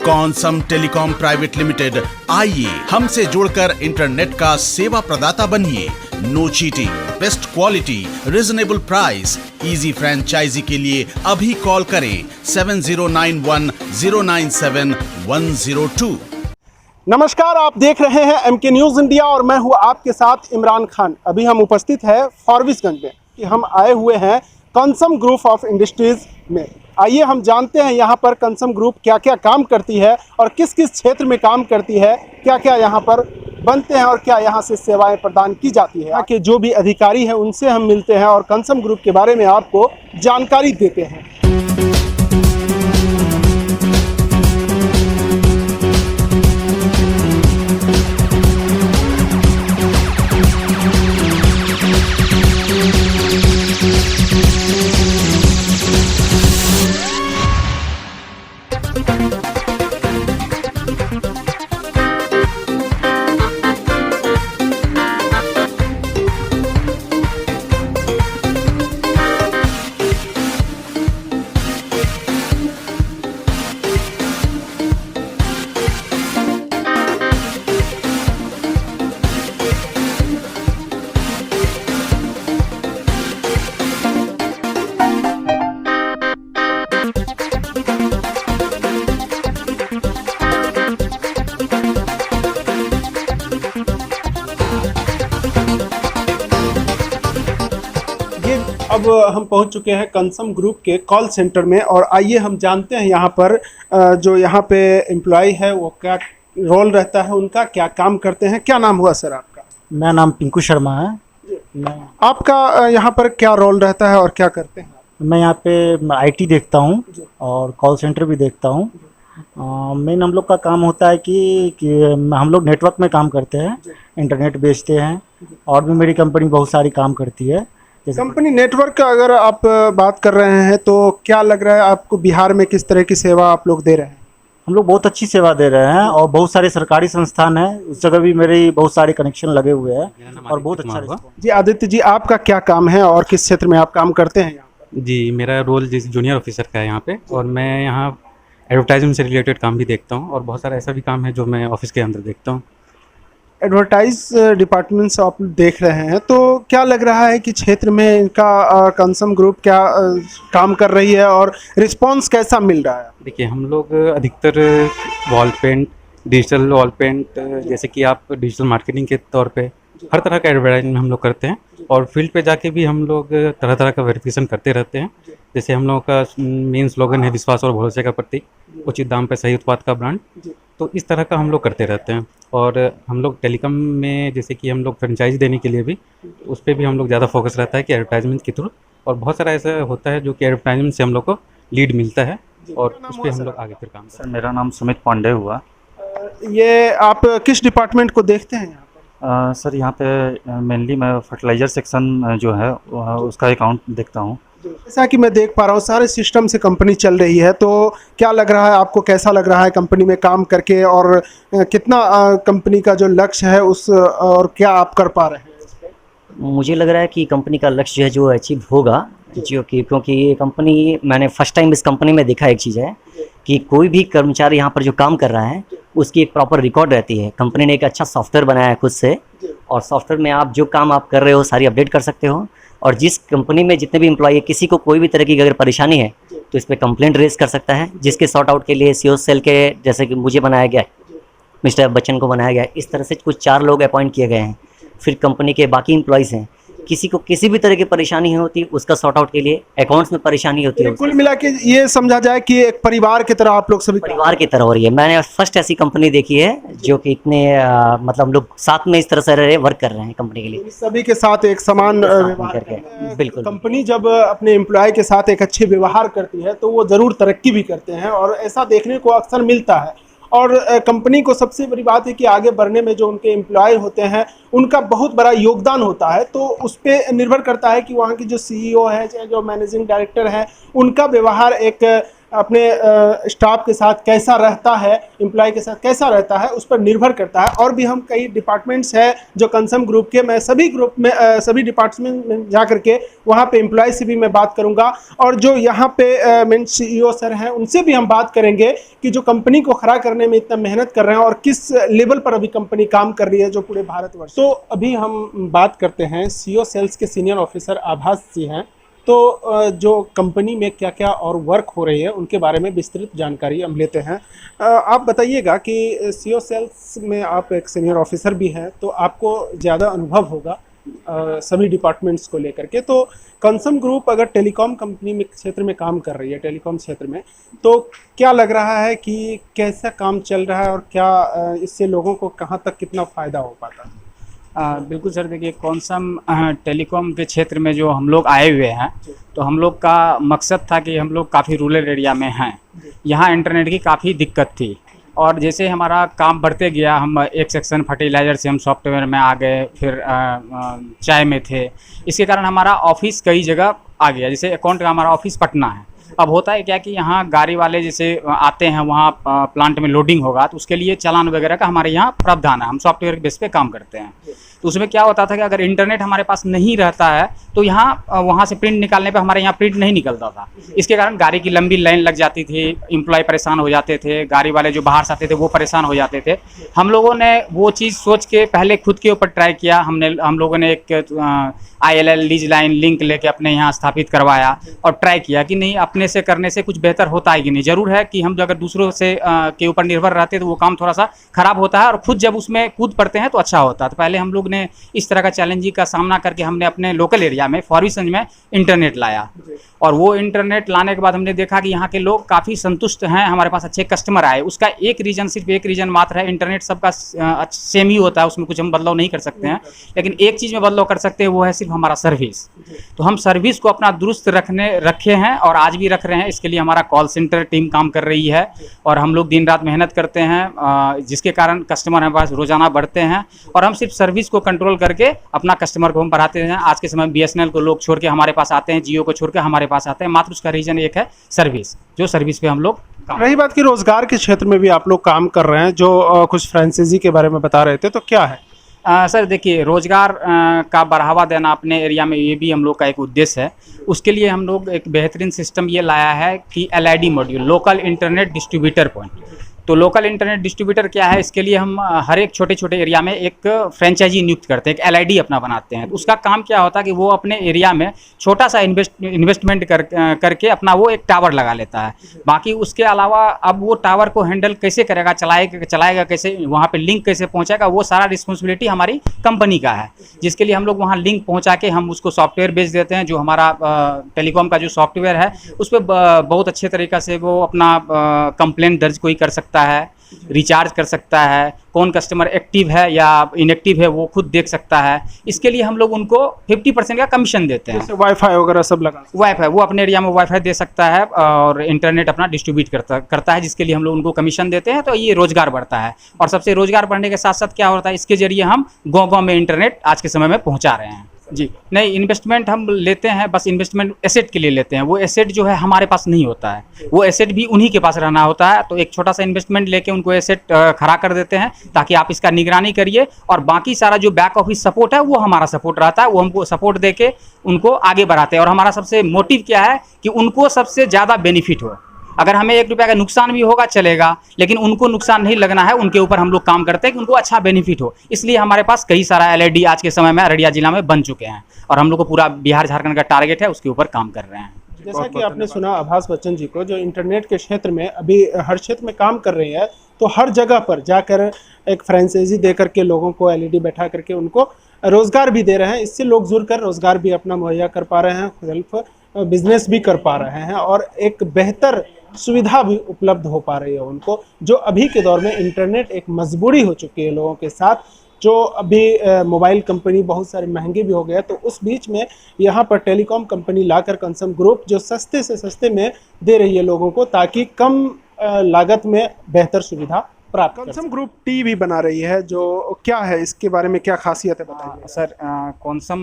कॉन्सम telecom private limited, आइए हमसे जुड़कर इंटरनेट का सेवा प्रदाता बनिए। No cheating, best quality, reasonable price, easy franchisee के लिए अभी कॉल करें 7091097102। नमस्कार, आप देख रहे हैं MK न्यूज़ इंडिया और मैं हूं आपके साथ इमरान खान। अभी हम उपस्थित हैं फॉरबिसगंज में कि हम आए हुए हैं कॉन्सम ग्रुप ऑफ इंडस्ट्रीज़ में। आइए हम जानते हैं यहाँ पर कॉन्सम ग्रुप क्या क्या काम करती है और किस किस क्षेत्र में काम करती है, क्या क्या यहाँ पर बनते हैं और क्या यहाँ से सेवाएं प्रदान की जाती है। कि जो भी अधिकारी हैं उनसे हम मिलते हैं और कॉन्सम ग्रुप के बारे में आपको जानकारी देते हैं। अब हम पहुंच चुके हैं कॉन्सम ग्रुप के कॉल सेंटर में और आइए हम जानते हैं यहाँ पर जो यहाँ पे एम्प्लॉय है वो क्या रोल रहता है, उनका क्या काम करते हैं। क्या नाम हुआ सर आपका? मेरा नाम पिंकू शर्मा है। आपका यहाँ पर क्या रोल रहता है और क्या करते हैं? मैं यहाँ पे आईटी देखता हूँ और कॉल सेंटर भी देखता हूँ। मेन हम लोग का काम होता है कि हम लोग नेटवर्क में काम करते हैं, इंटरनेट बेचते हैं और भी मेरी कंपनी बहुत सारी काम करती है। कंपनी नेटवर्क का अगर आप बात कर रहे हैं तो क्या लग रहा है आपको बिहार में किस तरह की सेवा आप लोग दे रहे हैं? हम लोग बहुत अच्छी सेवा दे रहे हैं और बहुत सारे सरकारी संस्थान हैं, उस जगह भी मेरे बहुत सारे कनेक्शन लगे हुए हैं और बहुत अच्छा। जी आदित्य जी, आपका क्या काम है और किस क्षेत्र में आप काम करते हैं यहाँ पर? जी, मेरा रोल जैसे जूनियर ऑफिसर का है यहाँ पे और मैं यहाँ एडवर्टाइजमेंट से रिलेटेड काम भी देखता हूँ और बहुत सारा ऐसा भी काम है जो मैं ऑफिस के अंदर देखता हूँ। एडवर्टाइज डिपार्टमेंट से आप देख रहे हैं तो क्या लग रहा है कि क्षेत्र में इनका कॉन्सम ग्रुप क्या काम कर रही है और रिस्पांस कैसा मिल रहा है? देखिए, हम लोग अधिकतर wall paint, digital wall paint, जैसे कि आप डिजिटल मार्केटिंग के तौर पे हर तरह का एडवर्टाइजमेंट हम लोग करते हैं और फील्ड पे जाके भी हम लोग तरह तरह का वेरिफिकेशन करते रहते हैं। जैसे हम लोगों का मेन स्लोगन है विश्वास और भरोसे का प्रतीक, उचित दाम पे सही उत्पाद का ब्रांड। तो इस तरह का हम लोग करते रहते हैं और हम लोग टेलीकॉम में जैसे कि हम लोग फ्रेंचाइज देने के लिए भी उस पर भी हम लोग ज़्यादा फोकस रहता है कि एडवर्टाइजमेंट के थ्रू, और बहुत सारा ऐसा होता है जो कि एडवर्टाइजमेंट से हम लोग को लीड मिलता है और उस पर हम लोग आगे फिर काम करते हैं। सर, मेरा नाम सुमित पांडे हुआ। ये आप किस डिपार्टमेंट को देखते हैं यहाँ पर? सर, यहाँ पे मेनली मैं फर्टिलाइज़र सेक्शन जो है उसका अकाउंट देखता हूँ। जैसा कि मैं देख पा रहा हूँ सारे सिस्टम से कंपनी चल रही है, तो क्या लग रहा है आपको, कैसा लग रहा है कंपनी में काम करके और कितना कंपनी का जो लक्ष्य है उस और क्या आप कर पा रहे हैं? मुझे लग रहा है कि कंपनी का लक्ष्य जो है जो अचीव होगा, जो कि क्योंकि ये कंपनी, मैंने फर्स्ट टाइम इस कंपनी में देखा एक चीज़ है कि कोई भी कर्मचारी यहाँ पर जो काम कर रहा है उसकी एक प्रॉपर रिकॉर्ड रहती है। कंपनी ने एक अच्छा सॉफ्टवेयर बनाया है खुद से और सॉफ्टवेयर में आप जो काम आप कर रहे हो सारी अपडेट कर सकते हो और जिस कंपनी में जितने भी एम्प्लॉय है किसी को कोई भी तरह की अगर परेशानी है तो इस पर कंप्लेंट रेज कर सकता है, जिसके सॉर्ट आउट के लिए सीओ सेल के जैसे कि मुझे बनाया गया है, मिस्टर बच्चन को बनाया गया है, इस तरह से कुछ 4 लोग अपॉइंट किए गए हैं। फिर कंपनी के बाकी एम्प्लॉयज़ हैं, किसी को किसी भी तरह की परेशानी होती है उसका सॉर्ट आउट के लिए अकाउंट्स में परेशानी होती है। कुल मिला के ये समझा जाए कि एक परिवार की तरह आप लोग सभी परिवार की तरह हो रही है। मैंने फर्स्ट ऐसी कंपनी देखी है जो कि इतने मतलब लोग साथ में इस तरह से रह वर्क कर रहे हैं कंपनी के लिए, सभी के साथ एक समान करके। बिल्कुल, कंपनी जब अपने एम्प्लॉय के साथ एक अच्छे व्यवहार करती है तो वो ज़रूर तरक्की भी करते हैं और ऐसा देखने को अक्सर मिलता है। और कंपनी को सबसे बड़ी बात है कि आगे बढ़ने में जो उनके एम्प्लॉय होते हैं उनका बहुत बड़ा योगदान होता है, तो उस पर निर्भर करता है कि वहाँ की जो CEO है चाहे जो मैनेजिंग डायरेक्टर है उनका व्यवहार एक अपने स्टाफ के साथ कैसा रहता है, एम्प्लॉय के साथ कैसा रहता है, उस पर निर्भर करता है। और भी हम कई डिपार्टमेंट्स हैं जो कंसम ग्रुप के, मैं सभी ग्रुप में सभी डिपार्टमेंट में जा करके वहाँ पे एम्प्लॉय से भी मैं बात करूँगा, और जो यहाँ पे मेन CEO सर हैं उनसे भी हम बात करेंगे कि जो कंपनी को खड़ा करने में इतना मेहनत कर रहे हैं और किस लेवल पर अभी कंपनी काम कर रही है जो पूरे भारतवर्ष। तो अभी हम बात करते हैं CEO सेल्स के सीनियर ऑफिसर आभास जी हैं। तो जो कंपनी में क्या क्या और वर्क हो रही है उनके बारे में विस्तृत जानकारी हम लेते हैं। आप बताइएगा कि CEO सेल्स में आप एक सीनियर ऑफिसर भी हैं, तो आपको ज़्यादा अनुभव होगा सभी डिपार्टमेंट्स को लेकर के। तो कंसम ग्रुप अगर टेलीकॉम कंपनी में क्षेत्र में काम कर रही है, टेलीकॉम क्षेत्र में, तो क्या लग रहा है कि कैसा काम चल रहा है और क्या इससे लोगों को कहाँ तक कितना फ़ायदा हो पाता है? बिल्कुल सर, देखिए कॉन्सम टेलीकॉम के क्षेत्र में जो हम लोग आए हुए हैं, तो हम लोग का मकसद था कि हम लोग काफ़ी रूरल एरिया में हैं, यहाँ इंटरनेट की काफ़ी दिक्कत थी। और जैसे हमारा काम बढ़ते गया, हम एक सेक्शन फर्टिलाइज़र से हम सॉफ्टवेयर में आ गए, फिर चाय में थे। इसके कारण हमारा ऑफिस कई जगह आ गया। जैसे अकाउंट का हमारा ऑफिस पटना है। अब होता है क्या कि यहाँ गाड़ी वाले जैसे आते हैं, वहाँ प्लांट में लोडिंग होगा, तो उसके लिए चालान वगैरह का हमारे यहाँ प्रावधान है। हम सॉफ्टवेयर के बेस पे काम करते हैं। तो उसमें क्या होता था कि अगर इंटरनेट हमारे पास नहीं रहता है तो यहाँ वहाँ से प्रिंट निकालने पे हमारे यहाँ प्रिंट नहीं निकलता था। इसके कारण गाड़ी की लंबी लाइन लग जाती थी, एम्प्लॉय परेशान हो जाते थे, गाड़ी वाले जो बाहर से आते थे वो परेशान हो जाते थे। हम लोगों ने वो चीज़ सोच के पहले खुद के ऊपर ट्राई किया। हम लोगों ने एक ILL लीज लाइन लिंक लेके अपने यहाँ स्थापित करवाया और ट्राई किया कि नहीं, अपने से करने से कुछ बेहतर होता है कि नहीं। ज़रूर है कि हम अगर दूसरों से के ऊपर निर्भर रहते तो वो काम थोड़ा सा ख़राब होता है, और खुद जब उसमें कूद पड़ते हैं तो अच्छा होता है। तो पहले हम लोग ने इस तरह का चैलेंजिंग का सामना करके हमने अपने लोकल एरिया में फॉरबिसगंज में इंटरनेट लाया। और वो इंटरनेट लाने के बाद हमने देखा कि यहाँ के लोग काफ़ी संतुष्ट हैं, हमारे पास अच्छे कस्टमर आए। उसका एक रीज़न, सिर्फ एक रीज़न मात्र है, इंटरनेट सबका सेम ही होता है, उसमें कुछ हम बदलाव नहीं कर सकते हैं। लेकिन एक चीज़ में बदलाव कर सकते हैं, वो है सिर्फ हमारा सर्विस। तो हम सर्विस को अपना दुरुस्त रखे हैं और आज भी रख रहे हैं। इसके लिए हमारा कॉल सेंटर टीम काम कर रही है और हम लोग दिन रात मेहनत करते हैं, जिसके कारण कस्टमर हमारे पास रोज़ाना बढ़ते हैं। और हम सिर्फ सर्विस को कंट्रोल करके अपना कस्टमर को हम बढ़ाते हैं। आज के समय BSNL को लोग छोड़ के हमारे पास आते हैं, जियो को छोड़ के हमारे पास आते हैं। मात्र उसका रीज़न एक है, सर्विस। जो सर्विस पे हम लोग रही बात कि रोजगार के क्षेत्र में भी आप लोग काम कर रहे हैं, जो कुछ फ्रेंचाइजी के बारे में बता रहे थे, तो क्या है? सर देखिए, रोज़गार का बढ़ावा देना अपने एरिया में, ये भी हम लोग का एक उद्देश्य है। उसके लिए हम लोग एक बेहतरीन सिस्टम ये लाया है कि LID module, local internet distributor point. तो लोकल इंटरनेट डिस्ट्रीब्यूटर क्या है, इसके लिए हम हर एक छोटे छोटे एरिया में एक फ्रेंचाइजी नियुक्त करते हैं, एक LID अपना बनाते हैं। तो उसका काम क्या होता है कि वो अपने एरिया में छोटा सा इन्वेस्टमेंट करके अपना वो एक टावर लगा लेता है। बाकी उसके अलावा अब वो टावर को हैंडल कैसे करेगा, चलाएगा कैसे, वहाँ पे लिंक कैसे पहुँचाएगा, वो सारा रिस्पॉन्सिबिलिटी हमारी कंपनी का है। जिसके लिए हम लोग वहाँ लिंक पहुँचा के हम उसको सॉफ्टवेयर बेच देते हैं। जो हमारा टेलीकॉम का जो सॉफ्टवेयर है, उस पर बहुत अच्छे तरीक़ा से वो अपना कंप्लेंट दर्ज कोई कर सकता है, रिचार्ज कर सकता है, कौन कस्टमर एक्टिव है या इनएक्टिव है वो खुद देख सकता है। इसके लिए हम लोग उनको 50% का कमीशन देते हैं। वाईफाई वगैरह सब लगा, वाईफाई वो अपने एरिया में वाईफाई दे सकता है और इंटरनेट अपना डिस्ट्रीब्यूट करता है, जिसके लिए हम लोग उनको कमीशन देते हैं। तो ये रोजगार बढ़ता है। और सबसे रोजगार बढ़ने के साथ साथ क्या होता है, इसके जरिए हम गाँव में इंटरनेट आज के समय में पहुँचा रहे हैं। जी नहीं, इन्वेस्टमेंट हम लेते हैं, बस इन्वेस्टमेंट एसेट के लिए लेते हैं। वो एसेट जो है हमारे पास नहीं होता है, वो एसेट भी उन्हीं के पास रहना होता है। तो एक छोटा सा इन्वेस्टमेंट लेके उनको एसेट खड़ा कर देते हैं, ताकि आप इसका निगरानी करिए। और बाकी सारा जो बैक ऑफिस सपोर्ट है वो हमारा सपोर्ट रहता है, वो हमको सपोर्ट देके उनको आगे बढ़ाते हैं। और हमारा सबसे मोटिव क्या है कि उनको सबसे ज़्यादा बेनिफिट हो। अगर हमें 1 रुपया का नुकसान भी होगा चलेगा, लेकिन उनको नुकसान नहीं लगना है, उनके ऊपर हम लोग काम करते हैं कि उनको अच्छा बेनिफिट हो। इसलिए हमारे पास कई सारा LID आज के समय में अररिया जिला में बन चुके हैं और हम लोग को पूरा बिहार झारखंड का टारगेट है, उसके ऊपर काम कर रहे हैं। जैसा कि आपने सुना आभास बच्चन जी को, जो इंटरनेट के क्षेत्र में अभी हर क्षेत्र में काम कर रही है, तो हर जगह पर जाकर एक फ्रेंचाइजी दे करके लोगों को LID बैठा करके उनको रोज़गार भी दे रहे हैं। इससे लोग जुड़कर रोज़गार भी अपना मुहैया कर पा रहे हैं, सेल्फ बिजनेस भी कर पा रहे हैं और एक बेहतर सुविधा भी उपलब्ध हो पा रही है उनको, जो अभी के दौर में इंटरनेट एक मजबूरी हो चुकी है लोगों के साथ। जो अभी मोबाइल कंपनी बहुत सारे महंगे भी हो गए, तो उस बीच में यहाँ पर टेलीकॉम कंपनी लाकर कंसम ग्रुप जो सस्ते से सस्ते में दे रही है लोगों को, ताकि कम लागत में बेहतर सुविधा प्राप्त कर कंसम ग्रुप टी भी बना रही है, जो क्या है इसके बारे में, क्या खासियत है बताइए। सर कॉन्सम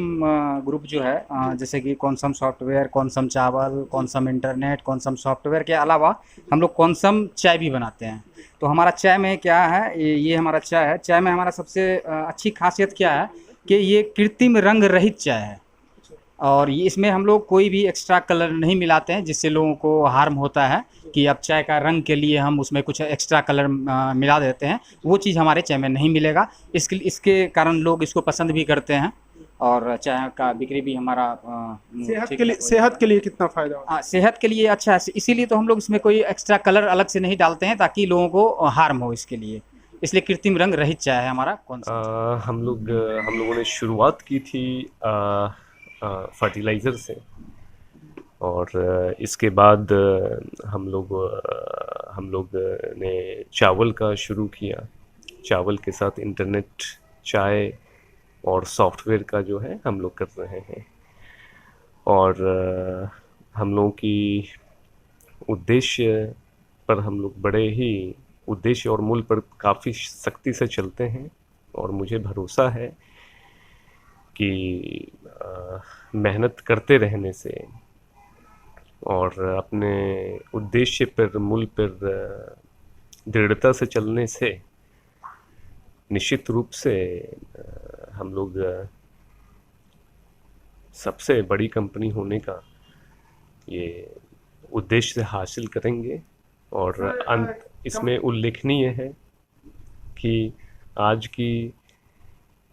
ग्रुप जो है जैसे कि कॉन्सम सॉफ्टवेयर, कॉन्सम चावल, कॉन्सम इंटरनेट, कॉन्सम सॉफ्टवेयर के अलावा हम लोग कॉन्सम चाय भी बनाते हैं। तो हमारा चाय में क्या है, ये हमारा चाय है। चाय में हमारा सबसे अच्छी खासियत क्या है कि ये कृत्रिम रंग रहित चाय है, और ये इसमें हम लोग कोई भी एक्स्ट्रा कलर नहीं मिलाते हैं जिससे लोगों को हार्म होता है कि अब चाय का रंग के लिए हम उसमें कुछ एक्स्ट्रा कलर मिला देते हैं। वो चीज़ हमारे चाय में नहीं मिलेगा। इसके कारण लोग इसको पसंद भी करते हैं, और चाय का बिक्री भी हमारा सेहत के लिए कितना फायदा होता हाँ, सेहत के लिए अच्छा है। इसीलिए तो हम लोग इसमें कोई एक्स्ट्रा कलर अलग से नहीं डालते हैं ताकि लोगों को हार्म हो इसके लिए। इसलिए कृत्रिम रंग रहित चाय है हमारा कौन सा। हम लोगों ने शुरुआत की थी फर्टिलाइज़र से, और इसके बाद हम लोग ने चावल का शुरू किया। चावल के साथ इंटरनेट, चाय और सॉफ्टवेयर का जो है हम लोग कर रहे हैं। और हम लोगों की उद्देश्य पर हम लोग बड़े ही उद्देश्य और मूल पर काफ़ी सख्ती से चलते हैं, और मुझे भरोसा है कि मेहनत करते रहने से और अपने उद्देश्य पर, मूल पर दृढ़ता से चलने से निश्चित रूप से हम लोग सबसे बड़ी कंपनी होने का ये उद्देश्य हासिल करेंगे। और अंत इसमें उल्लेखनीय है कि आज की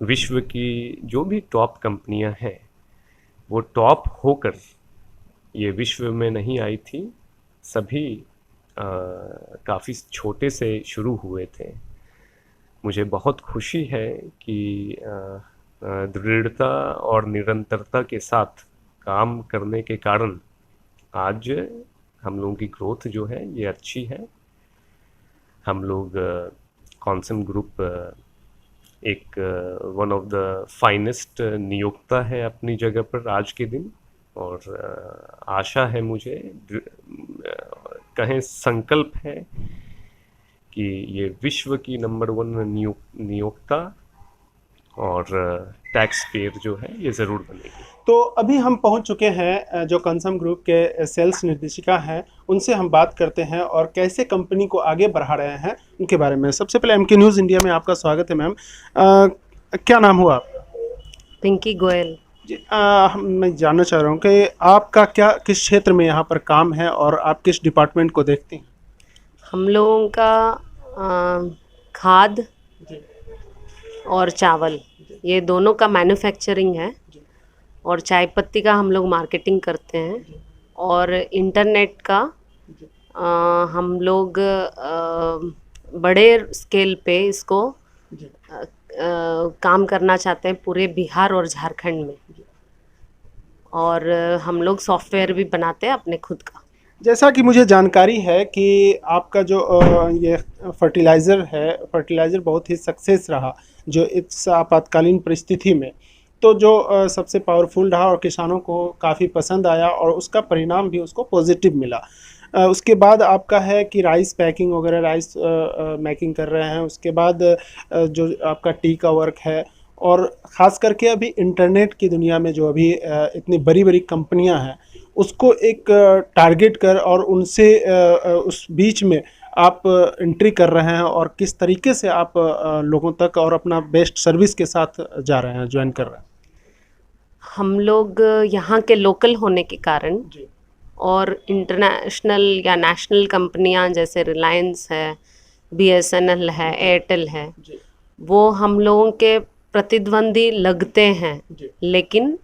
विश्व की जो भी टॉप कंपनियां हैं वो टॉप होकर ये विश्व में नहीं आई थी। सभी काफ़ी छोटे से शुरू हुए थे। मुझे बहुत खुशी है कि दृढ़ता और निरंतरता के साथ काम करने के कारण आज हम लोगों की ग्रोथ जो है ये अच्छी है। हम लोग कॉन्सम ग्रुप एक वन ऑफ द फाइनेस्ट नियोक्ता है अपनी जगह पर आज के दिन, और आशा है, मुझे कहें संकल्प है कि ये विश्व की नंबर 1 नियोक्ता और टैक्स पेयर जो है ये ज़रूर बनेगी। तो अभी हम पहुंच चुके हैं जो कंसम ग्रुप के सेल्स निर्देशिका हैं, उनसे हम बात करते हैं और कैसे कंपनी को आगे बढ़ा रहे हैं उनके बारे में। सबसे पहले एमके न्यूज़ इंडिया में आपका स्वागत है मैम। क्या नाम हुआ आप? पिंकी गोयल जी। मैं जानना चाह रहा हूँ कि आपका किस क्षेत्र में यहाँ पर काम है और आप किस डिपार्टमेंट को देखते हैं? हम लोगों का खाद और चावल, ये दोनों का मैन्युफैक्चरिंग है, और चाय पत्ती का हम लोग मार्केटिंग करते हैं, और इंटरनेट का हम लोग बड़े स्केल पे इसको काम करना चाहते हैं पूरे बिहार और झारखंड में, और हम लोग सॉफ्टवेयर भी बनाते हैं अपने खुद का। जैसा कि मुझे जानकारी है कि आपका जो ये फर्टिलाइज़र बहुत ही सक्सेस रहा जो इस आपातकालीन परिस्थिति में, तो जो सबसे पावरफुल रहा और किसानों को काफ़ी पसंद आया और उसका परिणाम भी उसको पॉजिटिव मिला। उसके बाद आपका है कि राइस पैकिंग वगैरह, राइस मेकिंग कर रहे हैं। उसके बाद जो आपका टी का वर्क है, और ख़ास करके अभी इंटरनेट की दुनिया में जो अभी इतनी बड़ी बड़ी कंपनियां हैं उसको एक टारगेट कर और उनसे उस बीच में आप एंट्री कर रहे हैं, और किस तरीके से आप लोगों तक और अपना बेस्ट सर्विस के साथ जा रहे हैं, ज्वाइन कर रहे हैं। हम लोग यहाँ के लोकल होने के कारण और इंटरनेशनल या नेशनल कंपनियां जैसे रिलायंस है, BSNL है, एयरटेल है, वो हम लोगों के प्रतिद्वंदी लगते हैं, लेकिन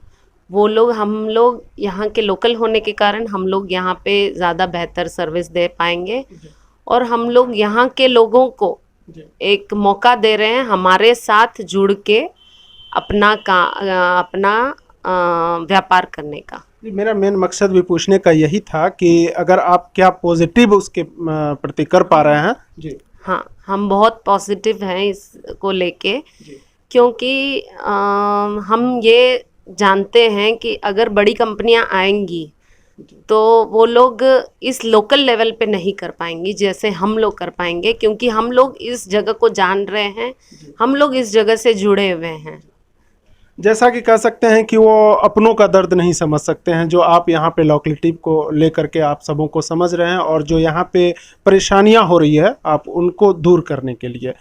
हम लोग यहाँ के लोकल होने के कारण हम लोग यहाँ पे ज़्यादा बेहतर सर्विस दे पाएंगे, और हम लोग यहाँ के लोगों को एक मौका दे रहे हैं हमारे साथ जुड़ के अपना व्यापार करने का। मेरा मेन मकसद भी पूछने का यही था कि अगर आप क्या पॉजिटिव उसके प्रति कर पा रहे हैं। जी हाँ, हम बहुत पॉजिटिव हैं इसको लेके, क्योंकि हम ये जानते हैं कि अगर बड़ी कंपनियां आएंगी तो वो लोग इस लोकल लेवल पे नहीं कर पाएंगी जैसे हम लोग कर पाएंगे, क्योंकि हम लोग इस जगह को जान रहे हैं, हम लोग इस जगह से जुड़े हुए हैं। जैसा कि कह सकते हैं कि वो अपनों का दर्द नहीं समझ सकते हैं, जो आप यहाँ पे लोकेलिटी को लेकर के आप सबों को समझ रहे हैं, और जो यहाँ पे परेशानियाँ हो रही है आप उनको दूर करने के लिए।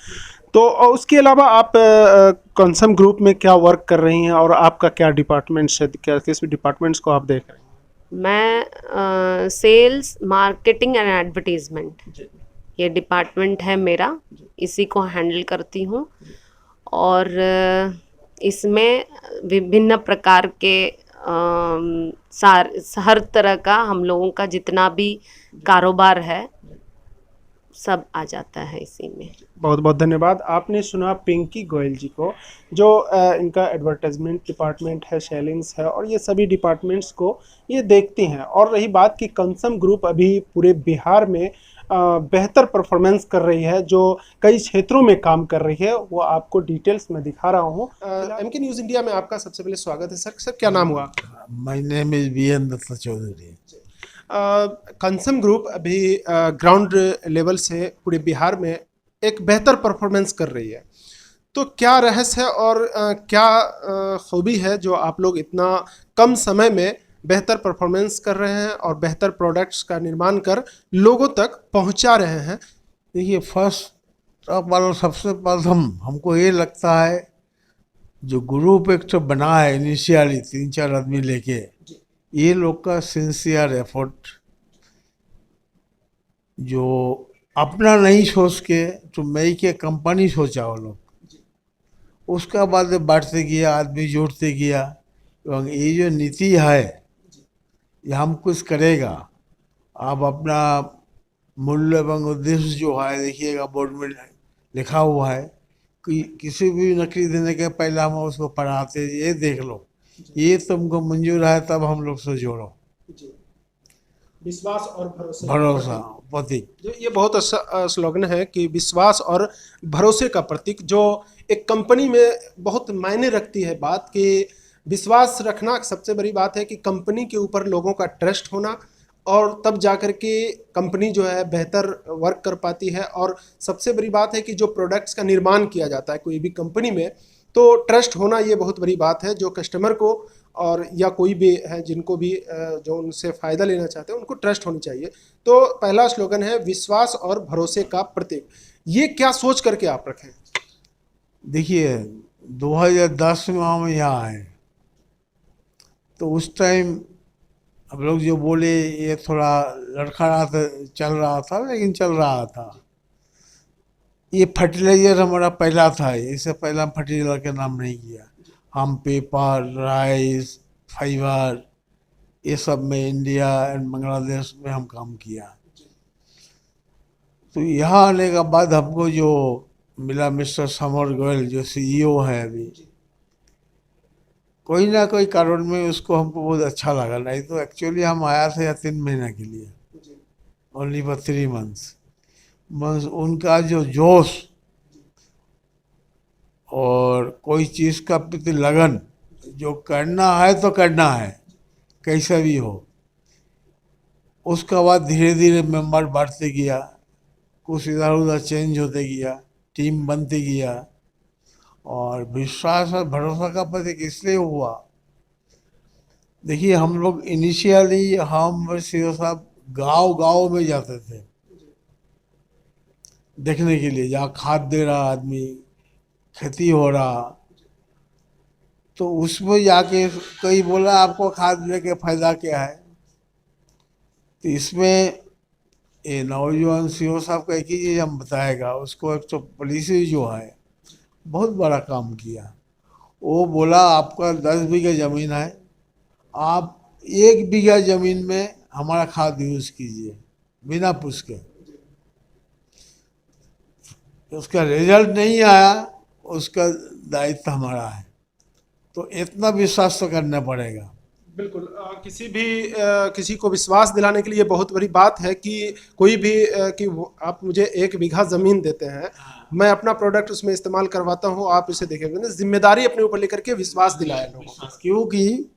तो उसके अलावा आप कंसम ग्रुप में क्या वर्क कर रही हैं, और आपका क्या डिपार्टमेंट्स है, क्या किस डिपार्टमेंट्स को आप देख रहे हैं? मैं सेल्स, मार्केटिंग एंड एडवर्टीजमेंट, ये डिपार्टमेंट है मेरा, इसी को हैंडल करती हूँ। और इसमें विभिन्न प्रकार के हर तरह का हम लोगों का जितना भी कारोबार है सब आ जाता है इसी में। बहुत बहुत धन्यवाद। आपने सुना पिंकी गोयल जी को, जो इनका एडवर्टाइजमेंट डिपार्टमेंट है, सेलिंग्स है, और ये सभी डिपार्टमेंट्स को ये देखती हैं। और रही बात कि कंसम ग्रुप अभी पूरे बिहार में बेहतर परफॉर्मेंस कर रही है, जो कई क्षेत्रों में काम कर रही है, वो आपको डिटेल्स में दिखा रहा हूँ। एमके न्यूज़ इंडिया में आपका सबसे पहले स्वागत है सर। सर क्या नाम हुआ? My name is BN Datta Chaudhary. कंसम ग्रुप अभी ग्राउंड लेवल से पूरे बिहार में एक बेहतर परफॉर्मेंस कर रही है, तो क्या रहस्य है और क्या खूबी है जो आप लोग इतना कम समय में बेहतर परफॉर्मेंस कर रहे हैं और बेहतर प्रोडक्ट्स का निर्माण कर लोगों तक पहुंचा रहे हैं? देखिए, फर्स्ट ऑफ ऑल सबसे प्रथम हमको ये लगता है जो ग्रुप एक तो बना है इनिशियली 3-4 आदमी लेके, ये लोग का सिंसियर एफर्ट, जो अपना नहीं सोच के तो मैं के कंपनी सोचा वो लोग, उसका बाद बढ़ते गया, आदमी जोड़ते गया। और ये जो नीति है ये हम कुछ करेगा, आप अपना मूल्य एवं उद्देश्य जो है देखिएगा, बोर्ड में लिखा हुआ है कि किसी भी नौकरी देने के पहले हम उसको पढ़ाते, ये देख लो, ये तुमको मंजूर है तब हम लोग से जोड़ो। विश्वास और भरोसा प्रतीक, जो ये बहुत अच्छा स्लोगन है कि विश्वास और भरोसे का प्रतीक, जो एक कंपनी में बहुत मायने रखती है बात कि विश्वास रखना सबसे बड़ी बात है कि कंपनी के ऊपर लोगों का ट्रस्ट होना, और तब जाकर के कंपनी जो है बेहतर वर्क कर पाती है। और सबसे बड़ी बात है कि जो प्रोडक्ट्स का निर्माण किया जाता है कोई भी कंपनी में, तो ट्रस्ट होना ये बहुत बड़ी बात है, जो कस्टमर को और या कोई भी है जिनको भी जो उनसे फ़ायदा लेना चाहते हैं उनको ट्रस्ट होनी चाहिए। तो पहला स्लोगन है विश्वास और भरोसे का प्रतीक। ये क्या सोच करके आप रखें? देखिए 2010 में हम यहाँ आए तो उस टाइम हम लोग जो बोले ये थोड़ा लड़खड़ा चल रहा था, लेकिन चल रहा था। ये फर्टिलाइज़र हमारा पहला था, इससे पहला हम फर्टिलाइज़र का नाम नहीं किया। हम पेपर, राइस, फाइबर, ये सब में इंडिया एंड बांग्लादेश में हम काम किया। तो यहाँ आने के बाद हमको जो मिला मिस्टर समर गोयल, जो CEO है अभी, कोई ना कोई कारण में उसको हमको बहुत अच्छा लगा। नहीं तो एक्चुअली हम आया थे 3 महीने के लिए, ओनली फॉर 3 मंथ्स। बस उनका जो जोश और कोई चीज़ का प्रति लगन, जो करना है तो करना है कैसा भी हो, उसका बाद धीरे धीरे मेंबर बढ़ते गया, कुछ इधर उधर चेंज होते गया, टीम बनती गया। और विश्वास और भरोसा का प्रतीक इसलिए हुआ, देखिए हम लोग इनिशियली हम CEO साहब गांव में जाते थे देखने के लिए, जहाँ खाद दे रहा आदमी, खेती हो रहा, तो उसमें जाके कोई बोला आपको खाद लेके फ़ायदा क्या है। तो इसमें ये नौजवान CEO साहब का एक ही चीज़ हम बताएगा उसको, एक तो पुलिस जो है बहुत बड़ा काम किया। वो बोला आपका 10 बीघा ज़मीन है, आप 1 बीघा ज़मीन में हमारा खाद यूज़ कीजिए बिना पूछ के। उसका रिजल्ट नहीं आया, उसका दायित्व हमारा है। तो इतना विश्वास तो करना पड़ेगा। बिल्कुल, किसी को विश्वास दिलाने के लिए बहुत बड़ी बात है कि कोई भी कि आप मुझे 1 बीघा ज़मीन देते हैं, मैं अपना प्रोडक्ट उसमें इस्तेमाल करवाता हूँ, आप इसे देखेंगे ना, जिम्मेदारी अपने ऊपर लेकर के विश्वास दिलाया लोगों को। क्योंकि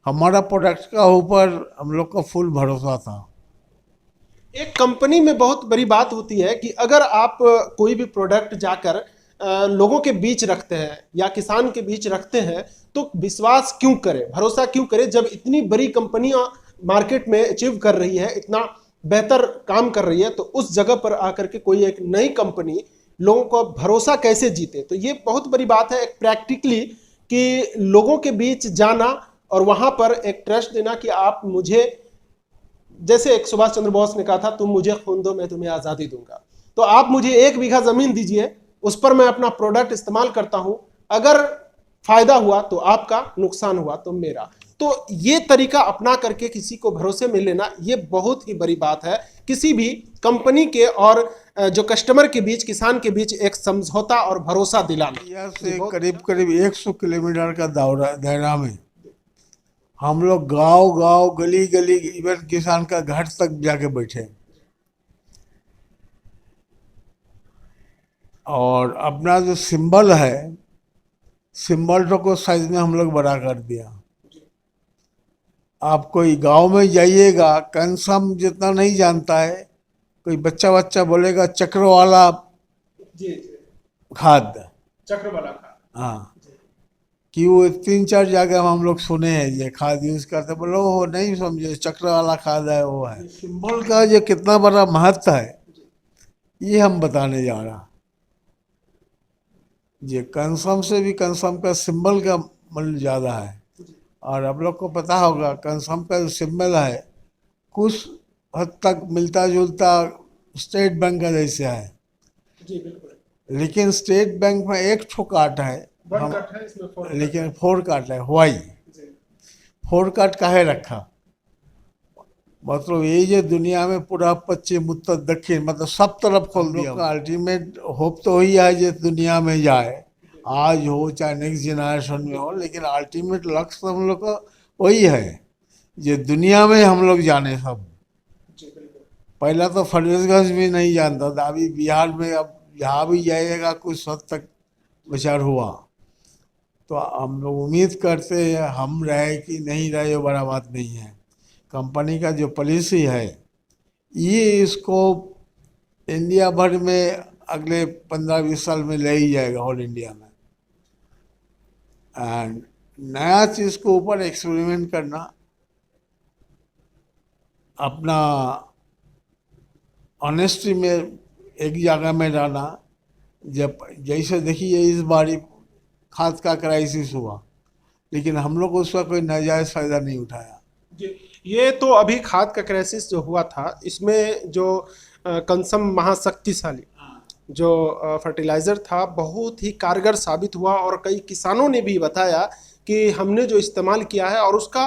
हमारा प्रोडक्ट का ऊपर हम लोग का फुल भरोसा था। एक कंपनी में बहुत बड़ी बात होती है कि अगर आप कोई भी प्रोडक्ट जाकर लोगों के बीच रखते हैं या किसान के बीच रखते हैं तो विश्वास क्यों करें, भरोसा क्यों करें, जब इतनी बड़ी कंपनियां मार्केट में अचीव कर रही है, इतना बेहतर काम कर रही है, तो उस जगह पर आकर के कोई एक नई कंपनी लोगों को भरोसा कैसे जीते। तो ये बहुत बड़ी बात है एक प्रैक्टिकली कि लोगों के बीच जाना और वहां पर एक ट्रस्ट देना कि आप मुझे, जैसे एक सुभाष चंद्र बोस ने कहा था, तुम मुझे खून दो मैं तुम्हें आज़ादी दूंगा, तो आप मुझे 1 बीघा ज़मीन दीजिए, उस पर मैं अपना प्रोडक्ट इस्तेमाल करता हूं, अगर फायदा हुआ तो आपका, नुकसान हुआ तो मेरा। तो ये तरीका अपना करके किसी को भरोसे में लेना ये बहुत ही बड़ी बात है। किसी भी कंपनी के और जो कस्टमर के बीच, किसान के बीच एक समझौता और भरोसा दिलाना। यहाँ से करीब करीब 100 किलोमीटर का दायरा में हम लोग गांव गांव, गली गली, इवन किसान का घर तक जाके बैठे और अपना जो सिंबल है, सिंबल को साइज में हम लोग बड़ा कर दिया। आप कोई गांव में जाइएगा, कंसम जितना नहीं जानता है, कोई बच्चा बोलेगा चक्र वाला खाद, चक्र वाला खाद, हाँ, कि वो 3-4 जगह हम लोग सुने हैं ये खाद यूज करते, बोलो वो नहीं समझे, चक्र वाला खाद है वो है। सिंबल का जो कितना बड़ा महत्व है ये हम बताने जा रहा। ये कंसम से भी कंसम का सिंबल का मूल्य ज़्यादा है। और आप लोग को पता होगा कंसम का जो सिंबल है कुछ हद तक मिलता जुलता स्टेट बैंक का जैसे है, जी बिल्कुल, लेकिन स्टेट बैंक में एक ठो काट है, लेकिन 4 काट है। वाई 4 काट काहे रखा, मतलब ये जो दुनिया में पूरा पश्चिम उत्तर दक्षिण मतलब सब तरफ खोल दिया। अल्टीमेट होप तो वही है जो दुनिया में जाए, आज हो चाहे नेक्स्ट जनरेशन में हो, लेकिन अल्टीमेट लक्ष्य हम लोग का वही है जो दुनिया में हम लोग जाने सब। पहला तो फरबिसगंज भी नहीं जानता था, अभी बिहार में अब जहाँ भी जाइएगा कुछ हद तक विचार हुआ। तो हम लोग उम्मीद करते हैं, हम रहे कि नहीं रहे ये बड़ा बात नहीं है। कंपनी का जो पॉलिसी है ये इसको इंडिया भर में अगले 15-20 साल में ले ही जाएगा, ऑल इंडिया में। एंड नया चीज़ को ऊपर एक्सपेरिमेंट करना, अपना ऑनेस्टी में एक जगह में रहना। जब जैसे देखिए इस बार खाद का क्राइसिस हुआ, लेकिन हम लोग उसका कोई नाजायज़ फ़ायदा नहीं उठाया। ये तो अभी खाद का क्राइसिस जो हुआ था, इसमें जो कंसम महाशक्तिशाली जो फर्टिलाइज़र था बहुत ही कारगर साबित हुआ और कई किसानों ने भी बताया कि हमने जो इस्तेमाल किया है और उसका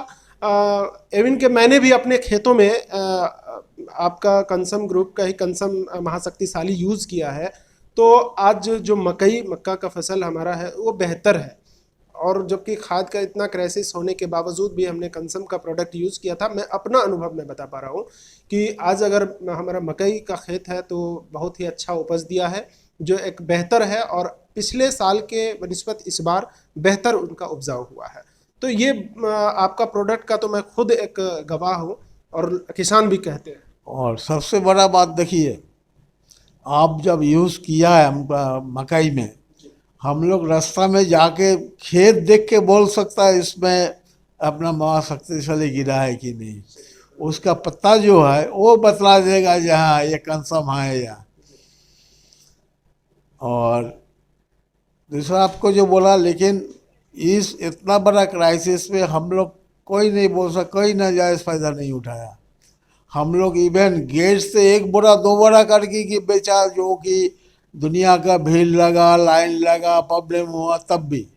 इवन के मैंने भी अपने खेतों में आपका कंसम ग्रुप का ही कंसम महाशक्तिशाली यूज़ किया है। तो आज जो मक्का का फसल हमारा है वो बेहतर है, और जबकि खाद का इतना क्राइसिस होने के बावजूद भी हमने कंसम का प्रोडक्ट यूज़ किया था। मैं अपना अनुभव में बता पा रहा हूँ कि आज अगर हमारा मकई का खेत है तो बहुत ही अच्छा उपज दिया है, जो एक बेहतर है, और पिछले साल के बनिस्बत इस बार बेहतर उनका उपजाऊ हुआ है। तो ये आपका प्रोडक्ट का तो मैं खुद एक गवाह हूँ और किसान भी कहते हैं। और सबसे बड़ा बात देखिए, आप जब यूज़ किया है मकई में, हम लोग रास्ता में जाके खेत देख के बोल सकता है इसमें अपना महाशक्तिशाली गिरा है कि नहीं। उसका पत्ता जो है वो बतला देगा जहाँ ये कंसम है या। और दूसरा आपको जो बोला, लेकिन इस इतना बड़ा क्राइसिस में हम लोग कोई नहीं बोल सकता, कोई नाजायज़ फ़ायदा नहीं उठाया। हम लोग इवन गेट से 1 बोरा 2 बोरा करके कि बेचा, जो कि दुनिया का भीड़ लगा, लाइन लगा, प्रॉब्लम हुआ, तब भी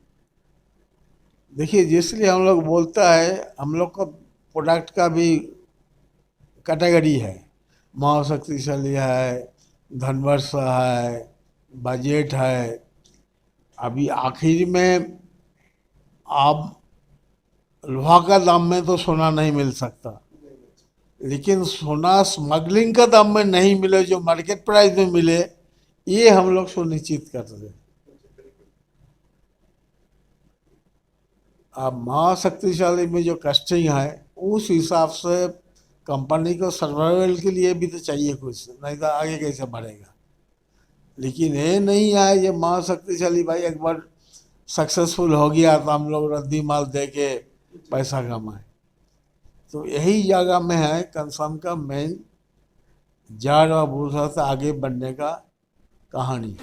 देखिए जिसलिए हम लोग बोलता है, हम लोग का प्रोडक्ट का भी कैटेगरी है, महाशक्तिशाली है, धनवर्ष है, बजट है। अभी आखिर में आप लोहा का दाम में तो सोना नहीं मिल सकता, लेकिन सोना स्मगलिंग का दाम में नहीं मिले, जो मार्केट प्राइस में मिले, ये हम लोग सुनिश्चित कर रहे हैं। अब महाशक्तिशाली में जो कस्टिंग है उस हिसाब से कंपनी को सर्वाइवल के लिए भी तो चाहिए कुछ, नहीं तो आगे कैसे बढ़ेगा। लेकिन ये नहीं है ये महाशक्तिशाली भाई एक बार सक्सेसफुल हो गया तो हम लोग रद्दी माल दे के पैसा कमाए। तो यही जगह में है कंसर्न का मेन जड़ और बूझा से आगे बढ़ने का कहानी।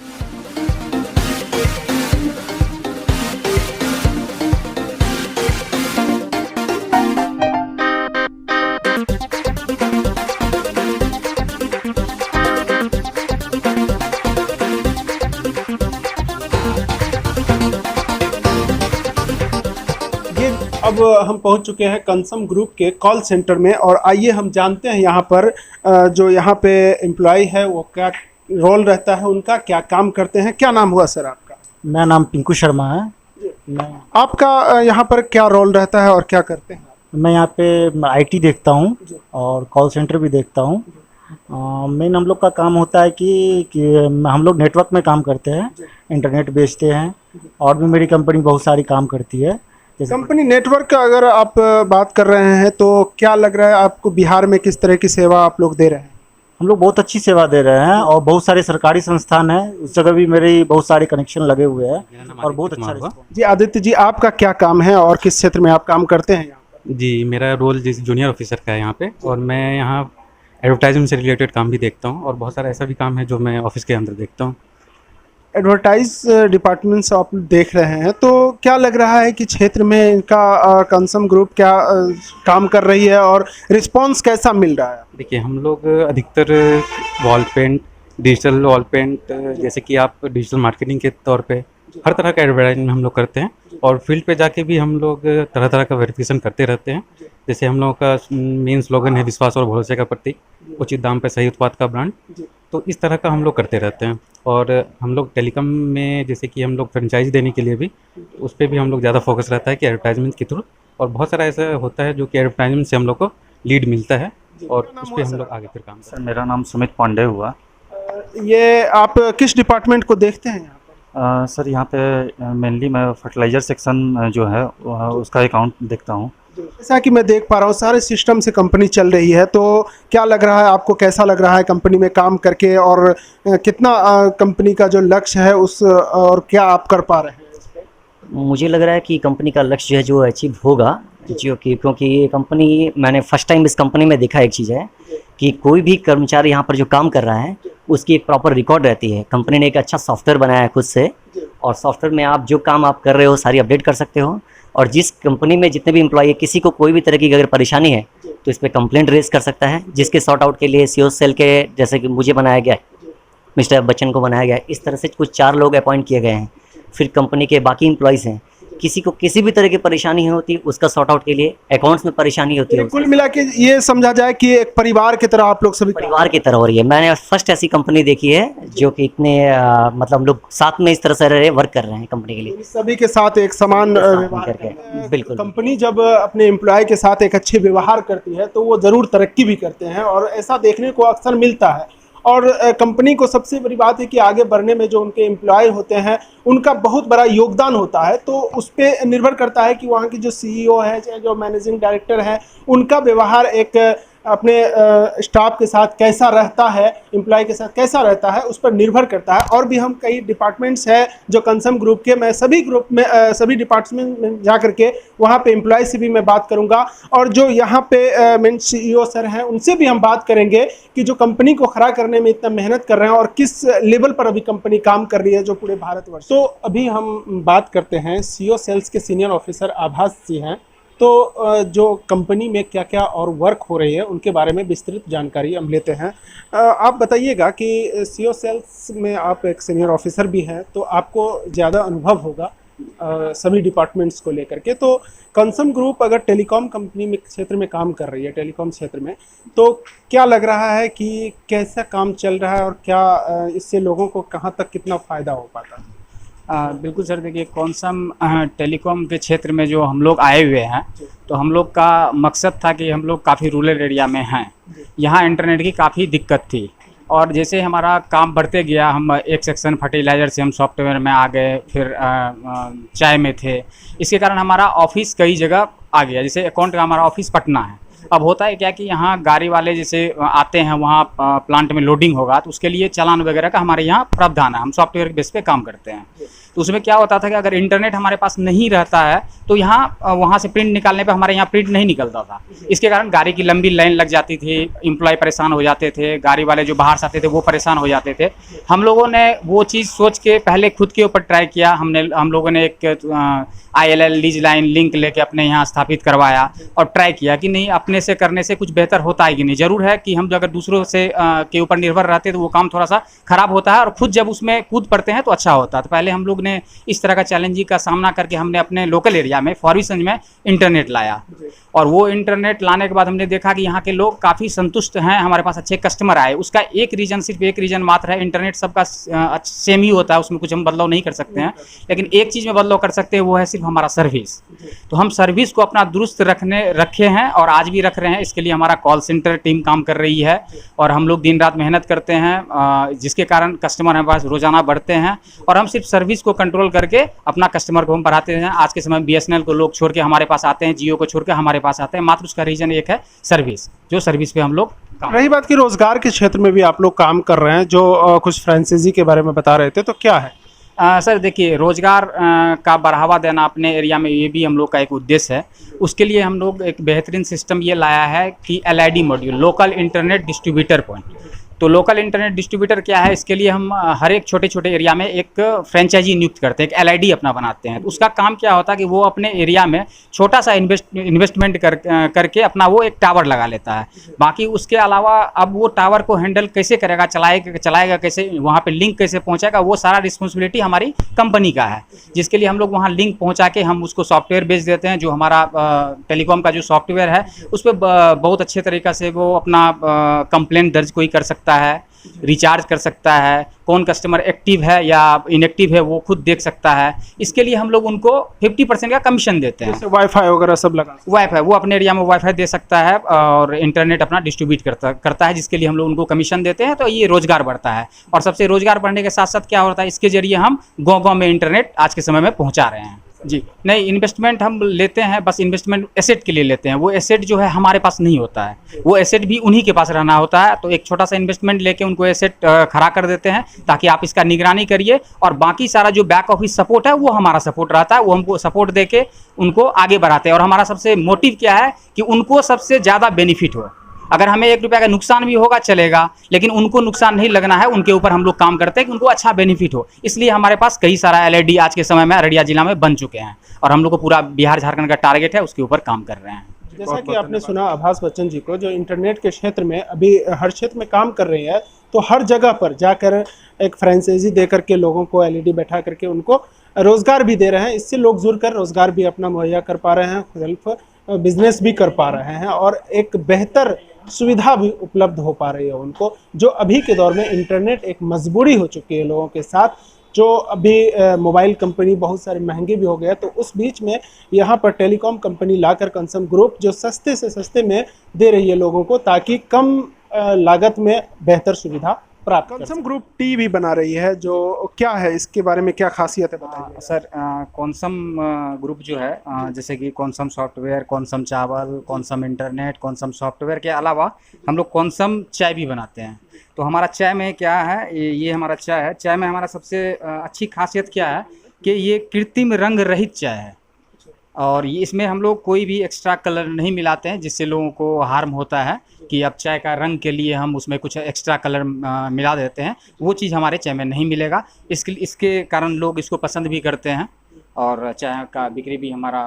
अब हम पहुंच चुके हैं कंसम ग्रुप के कॉल सेंटर में और आइए हम जानते हैं यहाँ पर जो यहाँ पे एम्प्लॉय है वो क्या रोल रहता है उनका, क्या काम करते हैं। क्या नाम हुआ सर आपका? मेरा नाम पिंकू शर्मा है। मैं आपका यहाँ पर क्या रोल रहता है और क्या करते हैं? मैं यहाँ पे आईटी देखता हूँ और कॉल सेंटर भी देखता हूँ। मेन हम लोग का काम होता है कि हम लोग नेटवर्क में काम करते हैं, इंटरनेट बेचते हैं और भी मेरी कंपनी बहुत सारी काम करती है। कंपनी नेटवर्क का अगर आप बात कर रहे हैं तो क्या लग रहा है आपको बिहार में किस तरह की सेवा आप लोग दे रहे हैं? हम लोग बहुत अच्छी सेवा दे रहे हैं और बहुत सारे सरकारी संस्थान हैं, उस जगह भी मेरे बहुत सारे कनेक्शन लगे हुए हैं और बहुत अच्छा रिस्पॉन्स। जी आदित्य जी, आपका क्या काम है और किस क्षेत्र में आप काम करते हैं यहाँ पर? जी मेरा रोल जैसे जूनियर ऑफिसर का है यहाँ पे, और मैं यहाँ एडवर्टाइजमेंट से रिलेटेड काम भी देखता हूँ और बहुत सारा ऐसा भी काम है जो मैं ऑफिस के अंदर देखता हूँ। एडवर्टाइज डिपार्टमेंट से आप देख रहे हैं तो क्या लग रहा है कि क्षेत्र में इनका कंसम ग्रुप क्या काम कर रही है और रिस्पांस कैसा मिल रहा है? देखिए हम लोग अधिकतर wall paint, digital wall paint, जैसे कि आप डिजिटल मार्केटिंग के तौर पे हर तरह का एडवर्टाइजमेंट हम लोग करते हैं और फील्ड पे जाके भी हम लोग तरह तरह का वेरिफिकेशन करते रहते हैं। जैसे हम लोगों का मेन स्लोगन है विश्वास और भरोसे का प्रतीक, उचित दाम पे सही उत्पाद का ब्रांड। तो इस तरह का हम लोग करते रहते हैं और हम लोग टेलीकॉम में जैसे कि हम लोग फ्रेंचाइज देने के लिए भी उस पर भी हम लोग ज़्यादा फोकस रहता है कि एडवर्टाइजमेंट के थ्रू, और बहुत सारा ऐसा होता है जो कि एडवर्टाइजमेंट से हम लोग को लीड मिलता है और उस पर हम लोग आगे फिर काम करते हैं। सर मेरा नाम सुमित पांडे हुआ। ये आप किस डिपार्टमेंट को देखते हैं यहाँ पर? सर यहाँ पे मेनली मैं फर्टिलाइज़र सेक्शन जो है उसका अकाउंट देखता हूँ। जैसा कि मैं देख पा रहा हूँ सारे सिस्टम से कंपनी चल रही है, तो क्या लग रहा है आपको, कैसा लग रहा है कंपनी में काम करके और कितना कंपनी का जो लक्ष्य है उस और क्या आप कर पा रहे हैं? मुझे लग रहा है कि कंपनी का लक्ष्य है जो अचीव होगा, क्योंकि ये कंपनी, मैंने फर्स्ट टाइम इस कंपनी में देखा एक चीज़ है कि कोई भी कर्मचारी यहाँ पर जो काम कर रहा है उसकी एक प्रॉपर रिकॉर्ड रहती है। कंपनी ने एक अच्छा सॉफ्टवेयर बनाया है खुद से, और सॉफ्टवेयर में आप जो काम आप कर रहे हो सारी अपडेट कर सकते हो, और जिस कंपनी में जितने भी एम्प्लॉय है किसी को कोई भी तरह की अगर परेशानी है तो इस पर कंप्लेंट रेज कर सकता है, जिसके सॉर्ट आउट के लिए सीओ सेल के, जैसे कि मुझे बनाया गया है, मिस्टर बच्चन को बनाया गया है, इस तरह से कुछ 4 लोग अपॉइंट किए गए हैं। फिर कंपनी के बाकी एम्प्लॉयज़ हैं, किसी को किसी भी तरह की परेशानी होती है उसका सॉर्ट आउट के लिए, अकाउंट्स में परेशानी होती है, कुल मिला के ये समझा जाए कि एक परिवार की तरह आप लोग सभी परिवार की तरह हो रही है। मैंने फर्स्ट ऐसी कंपनी देखी है जो कि इतने मतलब लोग साथ में इस तरह से रह वर्क कर रहे हैं कंपनी के लिए, सभी के साथ एक समान व्यवहार करके। बिल्कुल, कंपनी जब अपने एम्प्लॉय के साथ एक अच्छे व्यवहार करती है तो वो ज़रूर तरक्की भी करते हैं और ऐसा देखने को अक्सर मिलता है। और कंपनी को सबसे बड़ी बात है कि आगे बढ़ने में जो उनके एम्प्लॉय होते हैं उनका बहुत बड़ा योगदान होता है, तो उस पर निर्भर करता है कि वहाँ की जो सीईओ है चाहे जो मैनेजिंग डायरेक्टर है उनका व्यवहार एक अपने स्टाफ के साथ कैसा रहता है, एम्प्लॉय के साथ कैसा रहता है, उस पर निर्भर करता है। और भी हम कई डिपार्टमेंट्स हैं जो कंसम ग्रुप के, मैं सभी ग्रुप में सभी डिपार्टमेंट में जा करके वहाँ पे एम्प्लॉय से भी मैं बात करूँगा और जो यहाँ पे मेन सीईओ सर हैं उनसे भी हम बात करेंगे कि जो कंपनी को खड़ा करने में इतना मेहनत कर रहे हैं और किस लेवल पर अभी कंपनी काम कर रही है जो पूरे भारतवर्ष। तो अभी हम बात करते हैं सीईओ सेल्स के सीनियर ऑफिसर आभास जी हैं, तो जो कंपनी में क्या क्या और वर्क हो रही है उनके बारे में विस्तृत जानकारी हम लेते हैं। आप बताइएगा कि सीईओ सेल्स में आप एक सीनियर ऑफिसर भी हैं तो आपको ज़्यादा अनुभव होगा सभी डिपार्टमेंट्स को लेकर के। तो कंसम ग्रुप अगर टेलीकॉम कंपनी में क्षेत्र में काम कर रही है, टेलीकॉम क्षेत्र में, तो क्या लग रहा है कि कैसा काम चल रहा है और क्या इससे लोगों को कहाँ तक कितना फ़ायदा हो पाता है? बिल्कुल सर, देखिए कंसम टेलीकॉम के क्षेत्र में जो हम लोग आए हुए हैं तो हम लोग का मकसद था कि हम लोग काफ़ी रूरल एरिया में हैं, यहाँ इंटरनेट की काफ़ी दिक्कत थी और जैसे हमारा काम बढ़ते गया, हम एक सेक्शन फर्टिलाइज़र से हम सॉफ्टवेयर में आ गए, फिर चाय में थे। इसके कारण हमारा ऑफिस कई जगह आ गया। जैसे अकाउंट का हमारा ऑफिस पटना है। अब होता है क्या कि यहाँ गाड़ी वाले जैसे आते हैं, वहाँ प्लांट में लोडिंग होगा तो उसके लिए चालान वगैरह का हमारे यहाँ प्रावधान है। हम सॉफ्टवेयर बेस पे काम करते हैं। तो उसमें क्या होता था कि अगर इंटरनेट हमारे पास नहीं रहता है तो यहाँ वहाँ से प्रिंट निकालने पे हमारे यहाँ प्रिंट नहीं निकलता था। इसके कारण गाड़ी की लंबी लाइन लग जाती थी, एम्प्लॉय परेशान हो जाते थे, गाड़ी वाले जो बाहर से आते थे वो परेशान हो जाते थे। हम लोगों ने वो चीज़ सोच के पहले खुद के ऊपर ट्राई किया। हम लोगों ने एक ILL लीज लाइन लिंक लेके अपने यहाँ स्थापित करवाया और ट्राई किया कि नहीं, अपने से करने से कुछ बेहतर होता है कि नहीं। ज़रूर है कि हम अगर दूसरों से के ऊपर निर्भर रहते हैं तो वो काम थोड़ा सा ख़राब होता है, और खुद जब उसमें कूद पड़ते हैं तो अच्छा होता है। तो पहले हम लोग ने इस तरह का चैलेंजिंग का सामना करके हमने अपने लोकल एरिया में फॉरबिसगंज में इंटरनेट लाया, और वो इंटरनेट लाने के बाद हमने देखा कि यहाँ के लोग काफ़ी संतुष्ट हैं, हमारे पास अच्छे कस्टमर आए। उसका एक रीज़न, सिर्फ एक रीज़न मात्र है, इंटरनेट सबका सेम ही होता है, उसमें कुछ हम बदलाव नहीं कर सकते हैं, लेकिन एक चीज़ में बदलाव कर सकते हैं, वो है सिर्फ हमारा सर्विस। तो हम सर्विस को अपना दुरुस्त रखे हैं और आज भी रख रहे हैं। इसके लिए हमारा कॉल सेंटर टीम काम कर रही है और हम लोग दिन रात मेहनत करते हैं, जिसके कारण कस्टमर हमारे पास रोज़ाना बढ़ते हैं। और हम सिर्फ सर्विस को कंट्रोल करके अपना कस्टमर को हम बढ़ाते हैं। आज के समय में BSNL को लोग छोड़ के हमारे पास आते हैं, जियो को छोड़ के हमारे पास आते हैं, मात्र उसका रीज़न एक है सर्विस, जो सर्विस पे हम लोग काम। रही बात की रोजगार के क्षेत्र में भी आप लोग काम कर रहे हैं, जो कुछ फ्रेंचाइजी के बारे में बता रहे थे, तो क्या है? सर देखिए, रोज़गार का बढ़ावा देना अपने एरिया में, ये भी हम लोग का एक उद्देश्य है। उसके लिए हम लोग एक बेहतरीन सिस्टम ये लाया है कि LID module, local internet distributor point. तो लोकल इंटरनेट डिस्ट्रीब्यूटर क्या है, इसके लिए हम हर एक छोटे छोटे एरिया में एक फ्रेंचाइजी नियुक्त करते हैं, एक LID अपना बनाते हैं। तो उसका काम क्या होता है कि वो अपने एरिया में छोटा सा इन्वेस्टमेंट करके अपना वो एक टावर लगा लेता है। बाकी उसके अलावा अब वो टावर को हैंडल कैसे करेगा, चलाएगा कैसे, वहाँ पे लिंक कैसे पहुँचाएगा, वो सारा रिस्पॉन्सिबिलिटी हमारी कंपनी का है, जिसके लिए हम लोग वहाँ लिंक पहुँचा के हम उसको सॉफ्टवेयर बेच देते हैं। जो हमारा टेलीकॉम का जो सॉफ्टवेयर है उस पर बहुत अच्छे तरीक़ा से वो अपना कंप्लेंट दर्ज कोई कर सकता है, रिचार्ज कर सकता है, कौन कस्टमर एक्टिव है या इनएक्टिव है वो खुद देख सकता है। इसके लिए हम लोग उनको 50% का कमीशन देते हैं। वाईफाई वगैरह सब लगा, वाईफाई वो अपने एरिया में वाईफाई दे सकता है और इंटरनेट अपना डिस्ट्रीब्यूट करता है, जिसके लिए हम लोग उनको कमीशन देते हैं। तो ये रोजगार बढ़ता है, और सबसे रोजगार बढ़ने के साथ साथ क्या होता है, इसके जरिए हम गाँव में इंटरनेट आज के समय में पहुँचा रहे हैं। जी नहीं, इन्वेस्टमेंट हम लेते हैं, बस इन्वेस्टमेंट एसेट के लिए लेते हैं। वो एसेट जो है हमारे पास नहीं होता है, वो एसेट भी उन्हीं के पास रहना होता है। तो एक छोटा सा इन्वेस्टमेंट लेके उनको एसेट खड़ा कर देते हैं, ताकि आप इसका निगरानी करिए, और बाकी सारा जो बैक ऑफिस सपोर्ट है वो हमारा सपोर्ट रहता है। वो हमको सपोर्ट देके उनको आगे बढ़ाते हैं। और हमारा सबसे मोटिव क्या है कि उनको सबसे ज़्यादा बेनिफिट हो। अगर हमें 1 रुपया का नुकसान भी होगा चलेगा, लेकिन उनको नुकसान नहीं लगना है, उनके ऊपर हम लोग काम करते हैं कि उनको अच्छा बेनिफिट हो। इसलिए हमारे पास कई सारा LID आज के समय में अररिया जिला में बन चुके हैं, और हम लोग को पूरा बिहार झारखंड का टारगेट है, उसके ऊपर काम कर रहे हैं। जैसा कि आपने सुना आभास बच्चन जी को, जो इंटरनेट के क्षेत्र में अभी हर क्षेत्र में काम कर रही है, तो हर जगह पर जाकर एक फ्रेंचाइजी दे करके लोगों को LID बैठा करके उनको रोज़गार भी दे रहे हैं। इससे लोग जुड़कर रोज़गार भी अपना मुहैया कर पा रहे हैं, सेल्फ बिजनेस भी कर पा रहे हैं, और एक बेहतर सुविधा भी उपलब्ध हो पा रही है उनको, जो अभी के दौर में इंटरनेट एक मजबूरी हो चुकी है लोगों के साथ। जो अभी मोबाइल कंपनी बहुत सारी महंगी भी हो गया, तो उस बीच में यहाँ पर टेलीकॉम कंपनी लाकर कंसम ग्रुप जो सस्ते से सस्ते में दे रही है लोगों को, ताकि कम लागत में बेहतर सुविधा प्राप्त। कंसम ग्रुप टी भी बना रही है, जो क्या है, इसके बारे में क्या खासियत है बताइए। सर कॉन्सम ग्रुप जो है, जैसे कि कॉन्सम सॉफ्टवेयर, कॉन्सम चावल, कॉन्सम इंटरनेट, कॉन्सम सॉफ्टवेयर के अलावा हम लोग कॉन्सम चाय भी बनाते हैं। तो हमारा चाय में क्या है, ये हमारा चाय है। चाय में हमारा सबसे अच्छी खासियत क्या है कि ये कृत्रिम रंग रहित चाय है, और ये इसमें हम लोग कोई भी एक्स्ट्रा कलर नहीं मिलाते हैं, जिससे लोगों को हार्म होता है कि अब चाय का रंग के लिए हम उसमें कुछ एक्स्ट्रा कलर मिला देते हैं। वो चीज़ हमारे चाय में नहीं मिलेगा। इसके कारण लोग इसको पसंद भी करते हैं, और चाय का बिक्री भी हमारा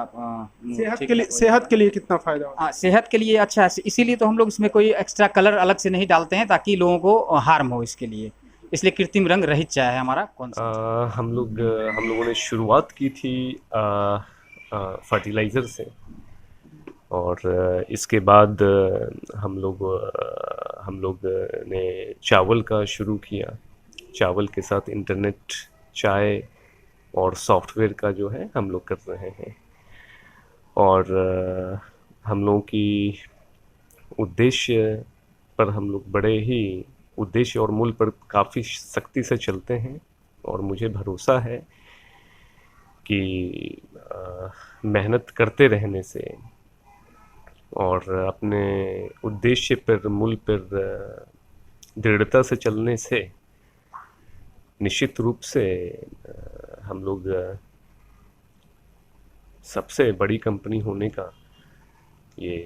सेहत के लिए कितना फ़ायदा होता है? सेहत के लिए अच्छा है, इसीलिए तो हम लोग इसमें कोई एक्स्ट्रा कलर अलग से नहीं डालते हैं, ताकि लोगों को हार्म हो इसके लिए। इसलिए कृत्रिम रंग रहित चाय है हमारा कौन सा। हम लोगों ने शुरुआत की थी फर्टिलाइज़र से, और इसके बाद हम लोग ने चावल का शुरू किया। चावल के साथ इंटरनेट, चाय और सॉफ्टवेयर का जो है हम लोग कर रहे हैं। और हम लोगों की उद्देश्य पर हम लोग बड़े ही उद्देश्य और मूल पर काफ़ी सख्ती से चलते हैं और मुझे भरोसा है कि मेहनत करते रहने से और अपने उद्देश्य पर मूल पर दृढ़ता से चलने से निश्चित रूप से हम लोग सबसे बड़ी कंपनी होने का ये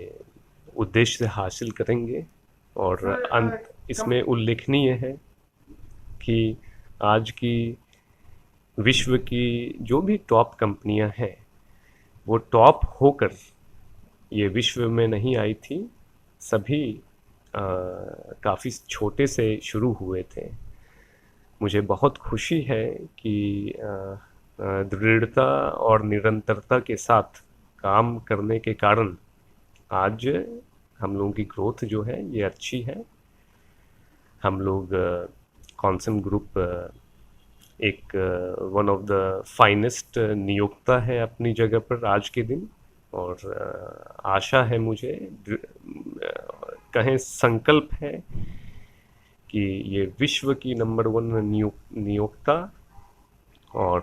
उद्देश्य हासिल करेंगे। और अंत इसमें उल्लेखनीय है कि आज की विश्व की जो भी टॉप कंपनियां हैं वो टॉप होकर ये विश्व में नहीं आई थी, सभी काफ़ी छोटे से शुरू हुए थे। मुझे बहुत खुशी है कि दृढ़ता और निरंतरता के साथ काम करने के कारण आज हम लोगों की ग्रोथ जो है ये अच्छी है। हम लोग कॉन्सम ग्रुप एक वन ऑफ द फाइनेस्ट नियोक्ता है अपनी जगह पर आज के दिन, और आशा है मुझे कहें संकल्प है कि ये विश्व की नंबर 1 नियोक्ता और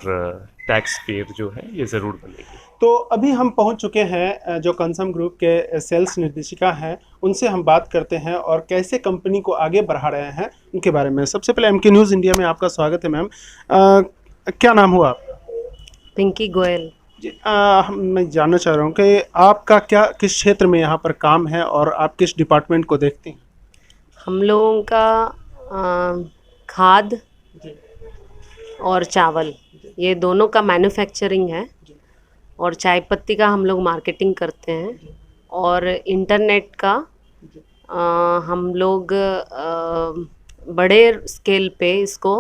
टैक्स पेयर जो है ये ज़रूर बनेगी। तो अभी हम पहुंच चुके हैं जो कंसम ग्रुप के सेल्स निर्देशिका हैं, उनसे हम बात करते हैं और कैसे कंपनी को आगे बढ़ा रहे हैं उनके बारे में। सबसे पहले एमके न्यूज़ इंडिया में आपका स्वागत है मैम। क्या नाम हुआ आप? पिंकी गोयल। जी, मैं जानना चाह रहा हूँ कि आपका क्या किस क्षेत्र में यहाँ पर काम है और आप किस डिपार्टमेंट को देखते हैं? हम लोगों का खाद और चावल ये दोनों का मैन्युफैक्चरिंग है, और चाय पत्ती का हम लोग मार्केटिंग करते हैं, और इंटरनेट का हम लोग बड़े स्केल पे इसको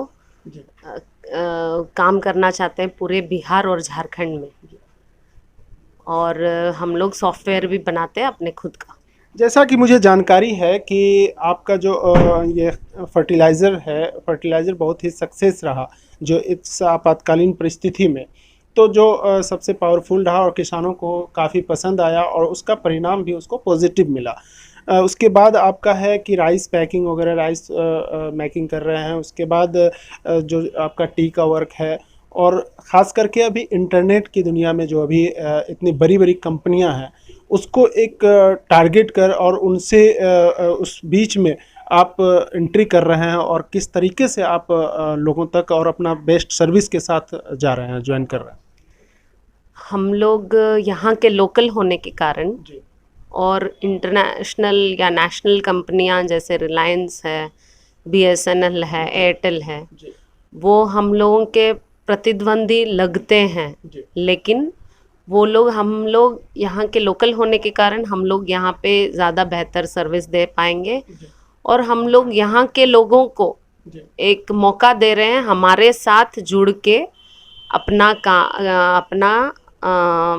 काम करना चाहते हैं पूरे बिहार और झारखंड में, और हम लोग सॉफ्टवेयर भी बनाते हैं अपने खुद का। जैसा कि मुझे जानकारी है कि आपका जो ये फर्टिलाइज़र बहुत ही सक्सेस रहा जो इस आपातकालीन परिस्थिति में, तो जो सबसे पावरफुल रहा और किसानों को काफ़ी पसंद आया और उसका परिणाम भी उसको पॉजिटिव मिला। उसके बाद आपका है कि राइस पैकिंग वगैरह, राइस मेकिंग कर रहे हैं। उसके बाद जो आपका टी का वर्क है, और ख़ास करके अभी इंटरनेट की दुनिया में जो अभी इतनी बड़ी बड़ी कंपनियां हैं उसको एक टारगेट कर और उनसे उस बीच में आप एंट्री कर रहे हैं, और किस तरीके से आप लोगों तक और अपना बेस्ट सर्विस के साथ जा रहे हैं, ज्वाइन कर रहे हैं। हम लोग यहाँ के लोकल होने के कारण और इंटरनेशनल या नेशनल कंपनियां जैसे रिलायंस है, BSNL है, एयरटेल है, वो हम लोगों के प्रतिद्वंदी लगते हैं, लेकिन हम लोग यहाँ के लोकल होने के कारण हम लोग यहाँ पे ज़्यादा बेहतर सर्विस दे पाएंगे, और हम लोग यहाँ के लोगों को एक मौका दे रहे हैं हमारे साथ जुड़ के अपना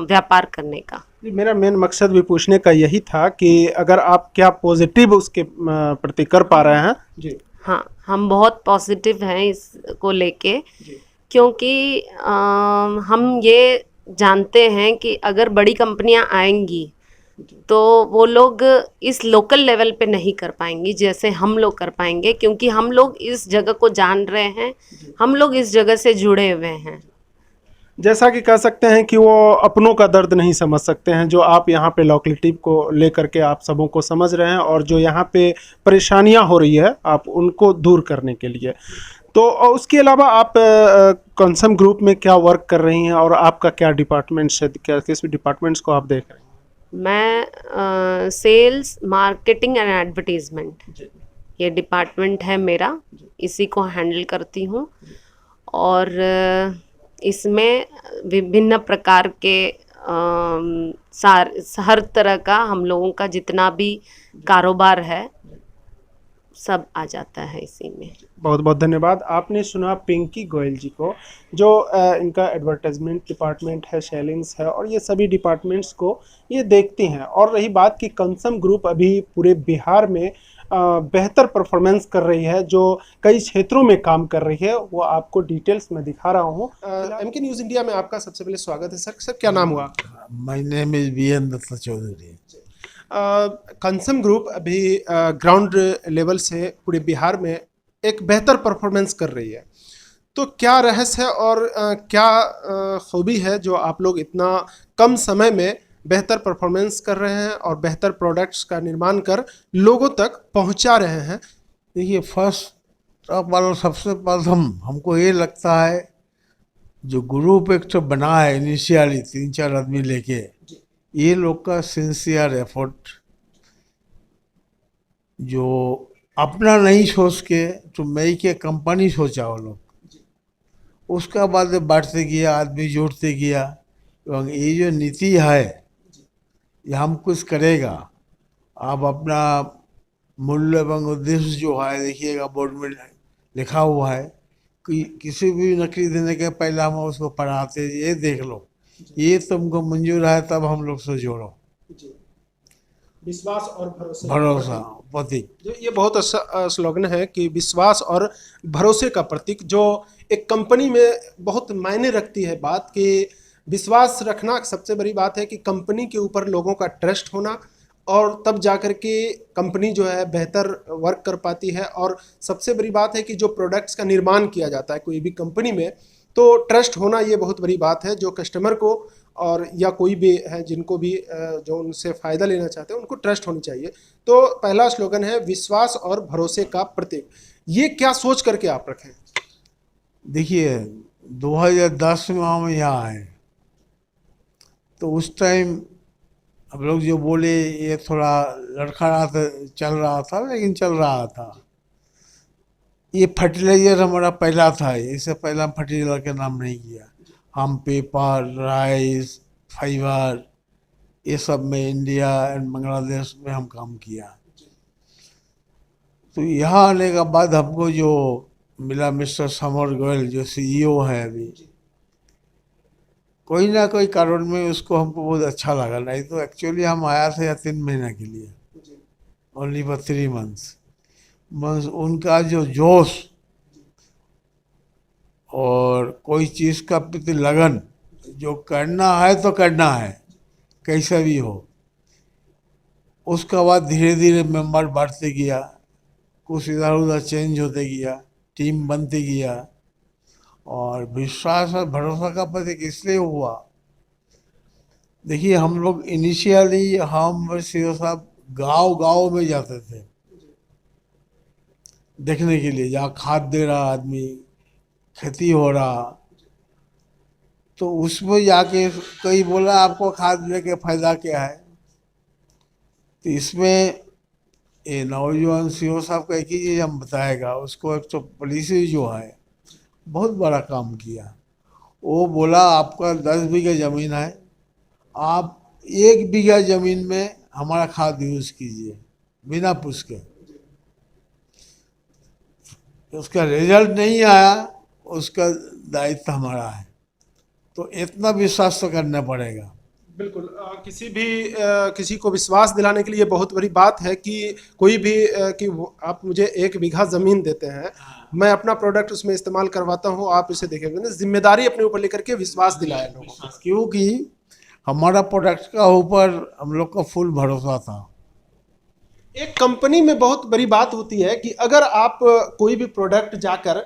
व्यापार करने का। मेरा मेन मकसद भी पूछने का यही था कि अगर आप क्या पॉजिटिव उसके प्रति कर पा रहे हैं। जी हाँ, हम बहुत पॉजिटिव हैं इसको लेके, क्योंकि हम ये जानते हैं कि अगर बड़ी कंपनियां आएंगी तो वो लोग इस लोकल लेवल पे नहीं कर पाएंगी जैसे हम लोग कर पाएंगे, क्योंकि हम लोग इस जगह को जान रहे हैं, हम लोग इस जगह से जुड़े हुए हैं। जैसा कि कह सकते हैं कि वो अपनों का दर्द नहीं समझ सकते हैं, जो आप यहाँ पे लोकलिटी को लेकर के आप सबों को समझ रहे हैं, और जो यहाँ पे परेशानियाँ हो रही है आप उनको दूर करने के लिए। तो उसके अलावा आप कंसम ग्रुप में क्या वर्क कर रही हैं, और आपका क्या डिपार्टमेंट्स है, क्या किस डिपार्टमेंट्स को आप देख रहे हैं? मैं सेल्स, मार्केटिंग एंड एडवर्टीजमेंट ये डिपार्टमेंट है मेरा, इसी को हैंडल करती हूँ, और इसमें विभिन्न प्रकार के हर तरह का हम लोगों का जितना भी कारोबार है सब आ जाता है इसी में। बहुत बहुत धन्यवाद। आपने सुना पिंकी गोयल जी को, जो इनका एडवर्टाइजमेंट डिपार्टमेंट है, सेलिंग्स है, और ये सभी डिपार्टमेंट्स को ये देखती हैं। और रही बात कि कंसम ग्रुप अभी पूरे बिहार में बेहतर परफॉर्मेंस कर रही है, जो कई क्षेत्रों में काम कर रही है, वो आपको डिटेल्स में दिखा रहा हूँ। एमके न्यूज़ इंडिया में आपका सबसे पहले स्वागत है सर। सर क्या नाम हुआ? My name is BN Datta Chaudhary. कंसम ग्रुप अभी ग्राउंड लेवल से पूरे बिहार में एक बेहतर परफॉर्मेंस कर रही है, तो क्या रहस्य है और क्या खूबी है जो आप लोग इतना कम समय में बेहतर परफॉर्मेंस कर रहे हैं और बेहतर प्रोडक्ट्स का निर्माण कर लोगों तक पहुंचा रहे हैं? देखिए, फर्स्ट ऑफ ऑल सबसे प्रथम हमको ये लगता है जो ग्रुप एक तो बना है इनिशियली 3-4 आदमी लेके, ये लोग का सिंसियर एफर्ट, जो अपना नहीं सोच के तो मैं के कंपनी सोचा वो लोग, उसका बाद बढ़ते गया, आदमी जोड़ते गया। और ये जो नीति है ये हम कुछ करेगा, आप अपना मूल्य एवं उद्देश्य जो है देखिएगा, बोर्ड में लिखा हुआ है कि किसी भी नौकरी देने के पहले हम उसको पढ़ाते, ये देख लो, ये तुमको मंजूर है तब हम लोग से जोड़ो। विश्वास और भरोसा प्रतीक, जो ये बहुत अच्छा स्लोगन है कि विश्वास और भरोसे का प्रतीक, जो एक कंपनी में बहुत मायने रखती है बात कि विश्वास रखना सबसे बड़ी बात है कि कंपनी के ऊपर लोगों का ट्रस्ट होना, और तब जाकर के कंपनी जो है बेहतर वर्क कर पाती है। और सबसे बड़ी बात है कि जो प्रोडक्ट्स का निर्माण किया जाता है कोई भी कंपनी में, तो ट्रस्ट होना ये बहुत बड़ी बात है, जो कस्टमर को और या कोई भी है जिनको भी जो उनसे फ़ायदा लेना चाहते हैं उनको ट्रस्ट होनी चाहिए। तो पहला स्लोगन है विश्वास और भरोसे का प्रतीक, ये क्या सोच करके आप रखें? देखिए 2010 में हम यहाँ आए तो उस टाइम हम लोग जो बोले ये थोड़ा लड़खड़ा चल रहा था, लेकिन चल रहा था। ये फर्टिलाइज़र हमारा पहला था, इससे पहला हम फर्टिलाइज़र का नाम नहीं किया। हम पेपर, राइस, फाइबर, ये सब में इंडिया एंड बांग्लादेश में हम काम किया। तो यहाँ आने के बाद हमको जो मिला मिस्टर समर गोयल जो CEO है अभी, कोई ना कोई कारण में उसको हमको बहुत अच्छा लगा। नहीं तो एक्चुअली हम आया थे 3 महीने के लिए, ओनली फॉर 3 मंथ्स। बस उनका जो जोश और कोई चीज़ का प्रति लगन, जो करना है तो करना है कैसा भी हो, उसका बाद धीरे धीरे मेंबर बढ़ते गया, कुछ इधर उधर चेंज होते गया, टीम बनती गया। और विश्वास और भरोसा का प्रतीक इसलिए हुआ, देखिए हम लोग इनिशियली हम CEO साहब गांव में जाते थे देखने के लिए, जहाँ खाद दे रहा आदमी, खेती हो रहा, तो उसमें जाके कोई बोला आपको खाद लेके फायदा क्या है। तो इसमें ये नौजवान CEO साहब का एक ही चीज़ हम बताएगा उसको, एक तो पुलिस जो है बहुत बड़ा काम किया। वो बोला आपका 10 बीघा ज़मीन है, आप 1 बीघा ज़मीन में हमारा खाद यूज़ कीजिए बिना पूछ के। उसका रिजल्ट नहीं आया, उसका दायित्व हमारा है। तो इतना विश्वास तो करना पड़ेगा। बिल्कुल, किसी को विश्वास दिलाने के लिए बहुत बड़ी बात है कि कोई भी आप मुझे 1 बीघा ज़मीन देते हैं, मैं अपना प्रोडक्ट उसमें इस्तेमाल करवाता हूँ, आप इसे देखेंगे ना, जिम्मेदारी अपने ऊपर लेकर के विश्वास दिलाया लोगों को, क्योंकि हमारा प्रोडक्ट का ऊपर हम लोग का फुल भरोसा था। एक कंपनी में बहुत बड़ी बात होती है कि अगर आप कोई भी प्रोडक्ट जाकर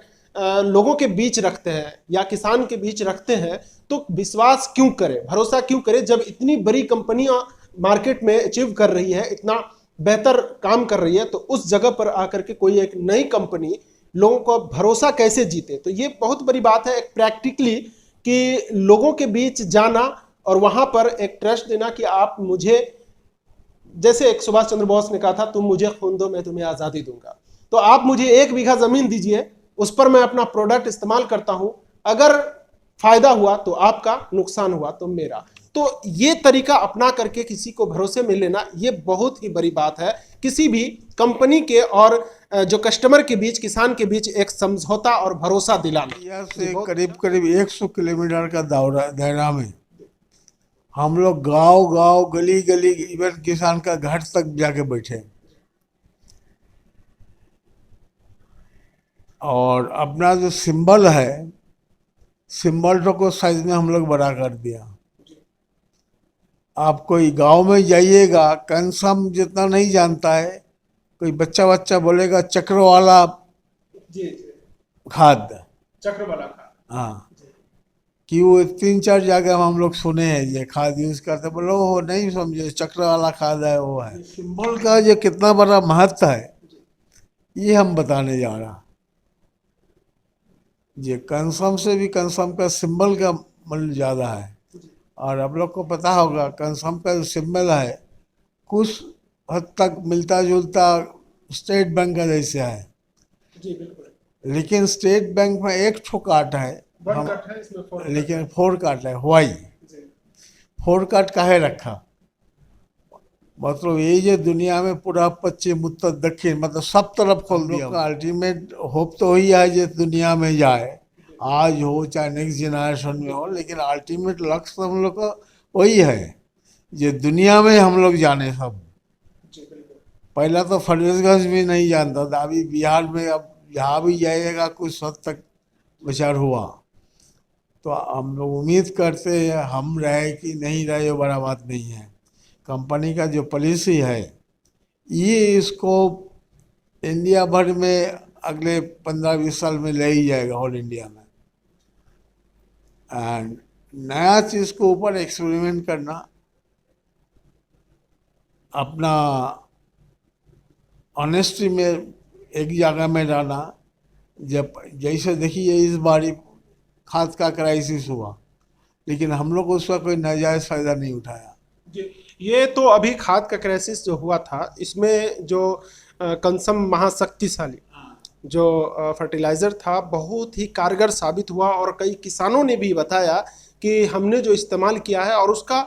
लोगों के बीच रखते हैं या किसान के बीच रखते हैं, तो विश्वास क्यों करें, भरोसा क्यों करें, जब इतनी बड़ी कंपनियां मार्केट में अचीव कर रही है, इतना बेहतर काम कर रही है, तो उस जगह पर आकर के कोई एक नई कंपनी लोगों को भरोसा कैसे जीते। तो ये बहुत बड़ी बात है, एक प्रैक्टिकली कि लोगों के बीच जाना और वहां पर एक ट्रस्ट देना कि आप मुझे, जैसे एक सुभाष चंद्र बोस ने कहा था, तुम मुझे खून दो मैं तुम्हें आज़ादी दूंगा। तो आप मुझे 1 बीघा ज़मीन दीजिए, उस पर मैं अपना प्रोडक्ट इस्तेमाल करता हूं, अगर फायदा हुआ तो आपका, नुकसान हुआ तो मेरा। तो ये तरीका अपना करके किसी को भरोसे में लेना, ये बहुत ही बड़ी बात है। किसी भी कंपनी के और जो कस्टमर के बीच, किसान के बीच एक समझौता और भरोसा दिलाना। यहाँ से करीब करीब 100 किलोमीटर का दायरा में हम लोग गांव गली गली, इवन किसान का घर तक जाके बैठे और अपना जो सिंबल है, सिंबल को साइज में हम लोग बड़ा कर दिया। आप कोई गांव में जाइएगा, कंसम जितना नहीं जानता है, कोई बच्चा बच्चा बोलेगा चक्र वाला जी खाद। चक्र वाला खाद। हाँ, कि वो 3-4 जगह हम लोग सुने हैं ये खाद यूज करते, बोलो वो नहीं समझे, चक्र वाला खाद है वो है। सिंबल का जो कितना बड़ा महत्व है ये हम बताने जा रहा। ये कंसम से भी कंसम का सिंबल का मूल्य ज़्यादा है। और आप लोग को पता होगा कंसम का जो सिंबल है कुछ हद तक मिलता जुलता स्टेट बैंक का जैसे है, जी बिल्कुल। लेकिन स्टेट बैंक में एक ठो काट है, लेकिन 4 काट है। वाई 4 काट काहे रखा? मतलब ये जो दुनिया में पूरा पश्चिम उत्तर दक्षिण मतलब सब तरफ खोल दिया। अल्टीमेट होप तो वही है जो दुनिया में जाए, आज हो चाहे नेक्स्ट जनरेशन में हो, लेकिन अल्टीमेट लक्ष्य हम लोग का वही है जो दुनिया में हम लोग जाने सब। पहला तो फरबिसगंज भी नहीं जानता था, अभी बिहार में अब जहाँ भी जाइएगा कुछ हद तक विचार हुआ। तो हम लोग उम्मीद करते हैं, हम रहे कि नहीं रहे ये बड़ा बात नहीं है। कंपनी का जो पॉलिसी है ये इसको इंडिया भर में अगले 15-20 साल में ले ही जाएगा ऑल इंडिया में। एंड नया चीज़ को ऊपर एक्सपेरिमेंट करना, अपना ऑनेस्टी में एक जगह में रहना। जब जैसे देखिए इस बार खाद का क्राइसिस हुआ, लेकिन हम लोग उसका कोई नाजायज़ फ़ायदा नहीं उठाया। ये तो अभी खाद का क्राइसिस जो हुआ था, इसमें जो कंसम महाशक्तिशाली जो फर्टिलाइज़र था बहुत ही कारगर साबित हुआ। और कई किसानों ने भी बताया कि हमने जो इस्तेमाल किया है और उसका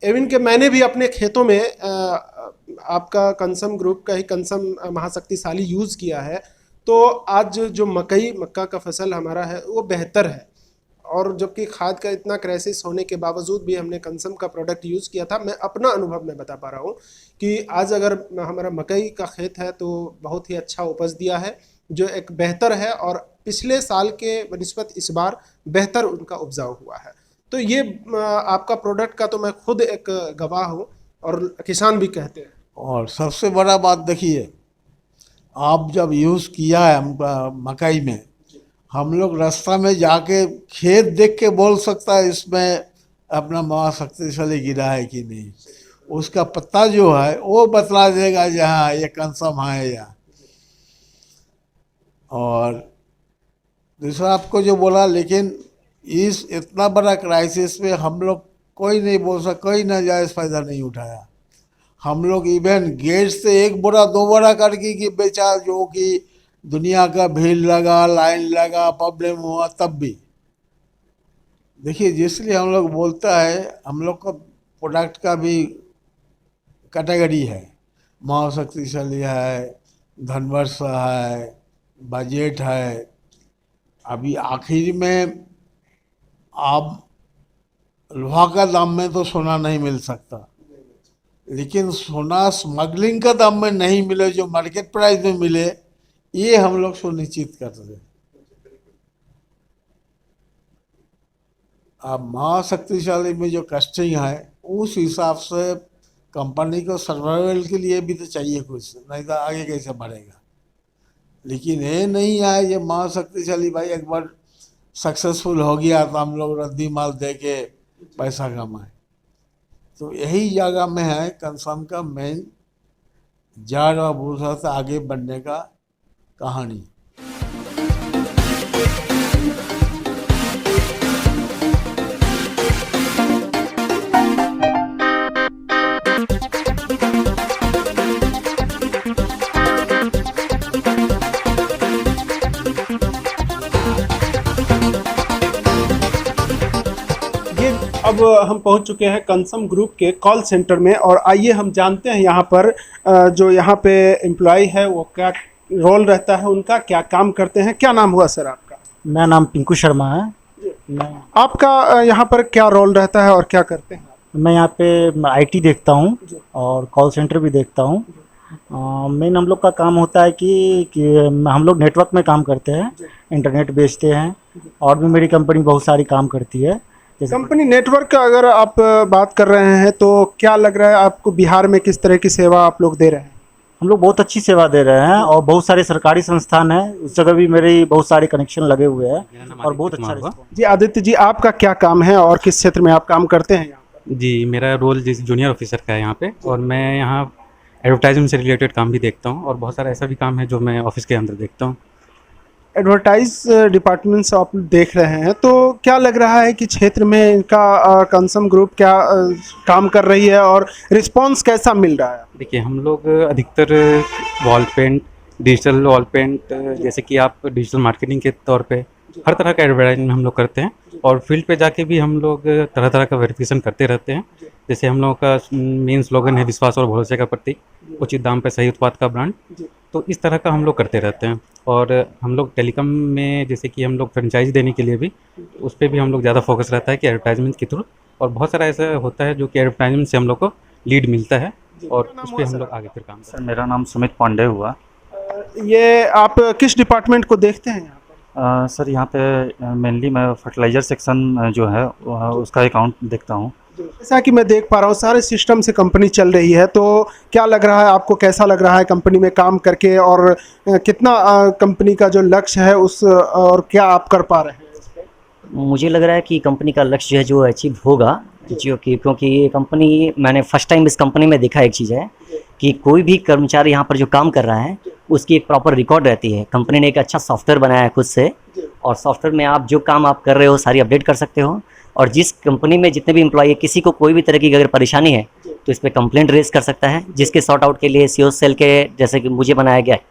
इवन के मैंने भी अपने खेतों में आपका कंसम ग्रुप का ही कंसम महाशक्तिशाली यूज़ किया है। तो आज जो मक्का का फसल हमारा है वो बेहतर है। और जबकि खाद का इतना क्राइसिस होने के बावजूद भी हमने कंसम का प्रोडक्ट यूज़ किया था। मैं अपना अनुभव में बता पा रहा हूँ कि आज अगर हमारा मकई का खेत है तो बहुत ही अच्छा उपज दिया है, जो एक बेहतर है। और पिछले साल के बनिस्बत इस बार बेहतर उनका उपजाऊ हुआ है। तो ये आपका प्रोडक्ट का तो मैं खुद एक गवाह हूँ और किसान भी कहते हैं। और सबसे बड़ा बात देखिए, आप जब यूज़ किया है मकई में, हम लोग रास्ता में जाके खेत देख के बोल सकता है इसमें अपना महाशक्तिशाली गिरा है कि नहीं। उसका पत्ता जो है वो बतला देगा जहाँ ये कंसम है या। और दूसरा आपको जो बोला, लेकिन इस इतना बड़ा क्राइसिस में हम लोग कोई नहीं बोल सकता, कोई नाजायज़ फ़ायदा नहीं उठाया। हम लोग इवन गेट से 1 बोरा 2 बोरा करके कि बेचा, जो कि दुनिया का भीड़ लगा, लाइन लगा, प्रॉब्लम हुआ, तब भी देखिए जिसलिए हम लोग बोलता है, हम लोग का प्रोडक्ट का भी कैटेगरी है, महाशक्तिशाली है, धनवर्ष है, बजट है। अभी आखिर में आप लोहा का दाम में तो सोना नहीं मिल सकता, लेकिन सोना स्मगलिंग का दाम में नहीं मिले, जो मार्केट प्राइस में मिले, ये हम लोग सुनिश्चित कर रहे हैं। अब महाशक्तिशाली में जो कस्टिंग है उस हिसाब से कंपनी को सर्वाइवल के लिए भी तो चाहिए कुछ, नहीं तो आगे कैसे बढ़ेगा। लेकिन ये नहीं है ये महाशक्तिशाली भाई एक बार सक्सेसफुल हो गया तो हम लोग रद्दी माल दे के पैसा कमाए। तो यही जगह में है कंसम का मेन जड़ और भूसा से आगे बढ़ने का कहानी। अब हम पहुंच चुके हैं कंसम ग्रुप के कॉल सेंटर में और आइए हम जानते हैं यहाँ पर जो यहाँ पे एम्प्लॉय है वो क्या रोल रहता है, उनका क्या काम करते हैं। क्या नाम हुआ सर आपका? मेरा नाम पिंकू शर्मा है। आपका यहाँ पर क्या रोल रहता है और क्या करते हैं? मैं यहाँ पे आईटी देखता हूँ और कॉल सेंटर भी देखता हूँ। मेन हम लोग का काम होता है कि हम लोग नेटवर्क में काम करते हैं, इंटरनेट बेचते हैं और भी मेरी कंपनी बहुत सारी काम करती है। जैसे कंपनी नेटवर्क का अगर आप बात कर रहे हैं तो क्या लग रहा है आपको बिहार में किस तरह की सेवा आप लोग दे रहे हैं? हम लोग बहुत अच्छी सेवा दे रहे हैं और बहुत सारे सरकारी संस्थान हैं, उस जगह भी मेरे बहुत सारे कनेक्शन लगे हुए हैं और बहुत अच्छा response। जी आदित्य जी, आपका क्या काम है और किस क्षेत्र में आप काम करते हैं यहाँ पर? जी, मेरा रोल जैसे जूनियर ऑफिसर का है यहाँ पे, और मैं यहाँ एडवर्टाइजमेंट से रिलेटेड काम भी देखता हूँ, और बहुत सारा ऐसा भी काम है जो मैं ऑफिस के अंदर देखता हूँ। एडवर्टाइज डिपार्टमेंट से आप देख रहे हैं तो क्या लग रहा है कि क्षेत्र में इनका कंसम ग्रुप क्या काम कर रही है और रिस्पांस कैसा मिल रहा है? देखिए, हम लोग अधिकतर wall paint, digital wall paint, जैसे कि आप डिजिटल मार्केटिंग के तौर पे हर तरह का एडवर्टाइजमेंट हम लोग करते हैं, और फील्ड पे जाके भी हम लोग तरह तरह का वेरिफिकेशन करते रहते हैं। जैसे हम लोगों का मेन स्लोगन है विश्वास और भरोसे का प्रतीक, उचित दाम पे सही उत्पाद का ब्रांड। तो इस तरह का हम लोग करते रहते हैं। और हम लोग टेलीकॉम में जैसे कि हम लोग फ्रेंचाइज देने के लिए भी, उस पर भी हम लोग ज़्यादा फोकस रहता है कि एडवर्टाइजमेंट के थ्रू, और बहुत सारा ऐसा होता है जो कि एडवर्टाइजमेंट से हम लोग को लीड मिलता है, और उस पर हम लोग आगे फिर काम करते हैं। सर मेरा नाम सुमित पांडे हुआ। ये आप किस डिपार्टमेंट को देखते हैं यहाँ पर? सर यहाँ पे मेनली मैं फर्टिलाइज़र सेक्शन जो है उसका अकाउंट देखता हूँ। जैसा कि मैं देख पा रहा हूँ सारे सिस्टम से कंपनी चल रही है, तो क्या लग रहा है आपको, कैसा लग रहा है कंपनी में काम करके, और कितना कंपनी का जो लक्ष्य है उस और क्या आप कर पा रहे हैं? मुझे लग रहा है कि कंपनी का लक्ष्य जो है जो अचीव होगा, जो कि क्योंकि ये कंपनी, मैंने फर्स्ट टाइम इस कंपनी में देखा एक चीज़ है कि कोई भी कर्मचारी यहाँ पर जो काम कर रहा है उसकी एक प्रॉपर रिकॉर्ड रहती है। कंपनी ने एक अच्छा सॉफ्टवेयर बनाया है खुद से, और सॉफ्टवेयर में आप जो काम आप कर रहे हो सारी अपडेट कर सकते हो, और जिस कंपनी में जितने भी एम्प्लॉई है किसी को कोई भी तरह की अगर परेशानी है तो इस पर कंप्लेंट रेज कर सकता है, जिसके सॉर्ट आउट के लिए सीओ सेल के, जैसे कि मुझे बनाया गया है,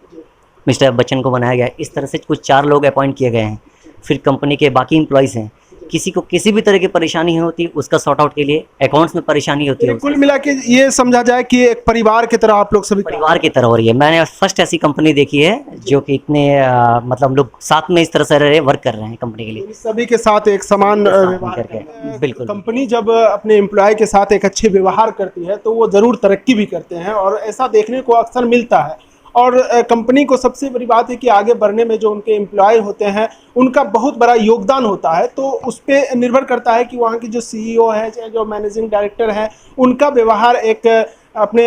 मिस्टर बच्चन को बनाया गया है, इस तरह से कुछ 4 लोग अपॉइंट किए गए हैं। फिर कंपनी के बाकी एम्प्लॉयज़ हैं, किसी को किसी भी तरह की परेशानी होती है उसका सॉर्ट आउट के लिए, अकाउंट्स में परेशानी होती है, कुल मिला के ये समझा जाए कि एक परिवार की तरह आप लोग सभी परिवार की तरह हो रही है। मैंने फर्स्ट ऐसी कंपनी देखी है जो कि इतने मतलब हम लोग साथ में इस तरह से वर्क कर रहे हैं कंपनी के लिए, सभी के साथ एक समान व्यवहार करके। बिल्कुल, कंपनी जब अपने एम्प्लॉय के साथ एक अच्छे व्यवहार करती है तो वो ज़रूर तरक्की भी करते हैं, और ऐसा देखने को अक्सर मिलता है। और कंपनी को सबसे बड़ी बात है कि आगे बढ़ने में जो उनके एम्प्लॉय होते हैं उनका बहुत बड़ा योगदान होता है, तो उस पर निर्भर करता है कि वहाँ की जो सीईओ है, चाहे जो मैनेजिंग डायरेक्टर है, उनका व्यवहार एक अपने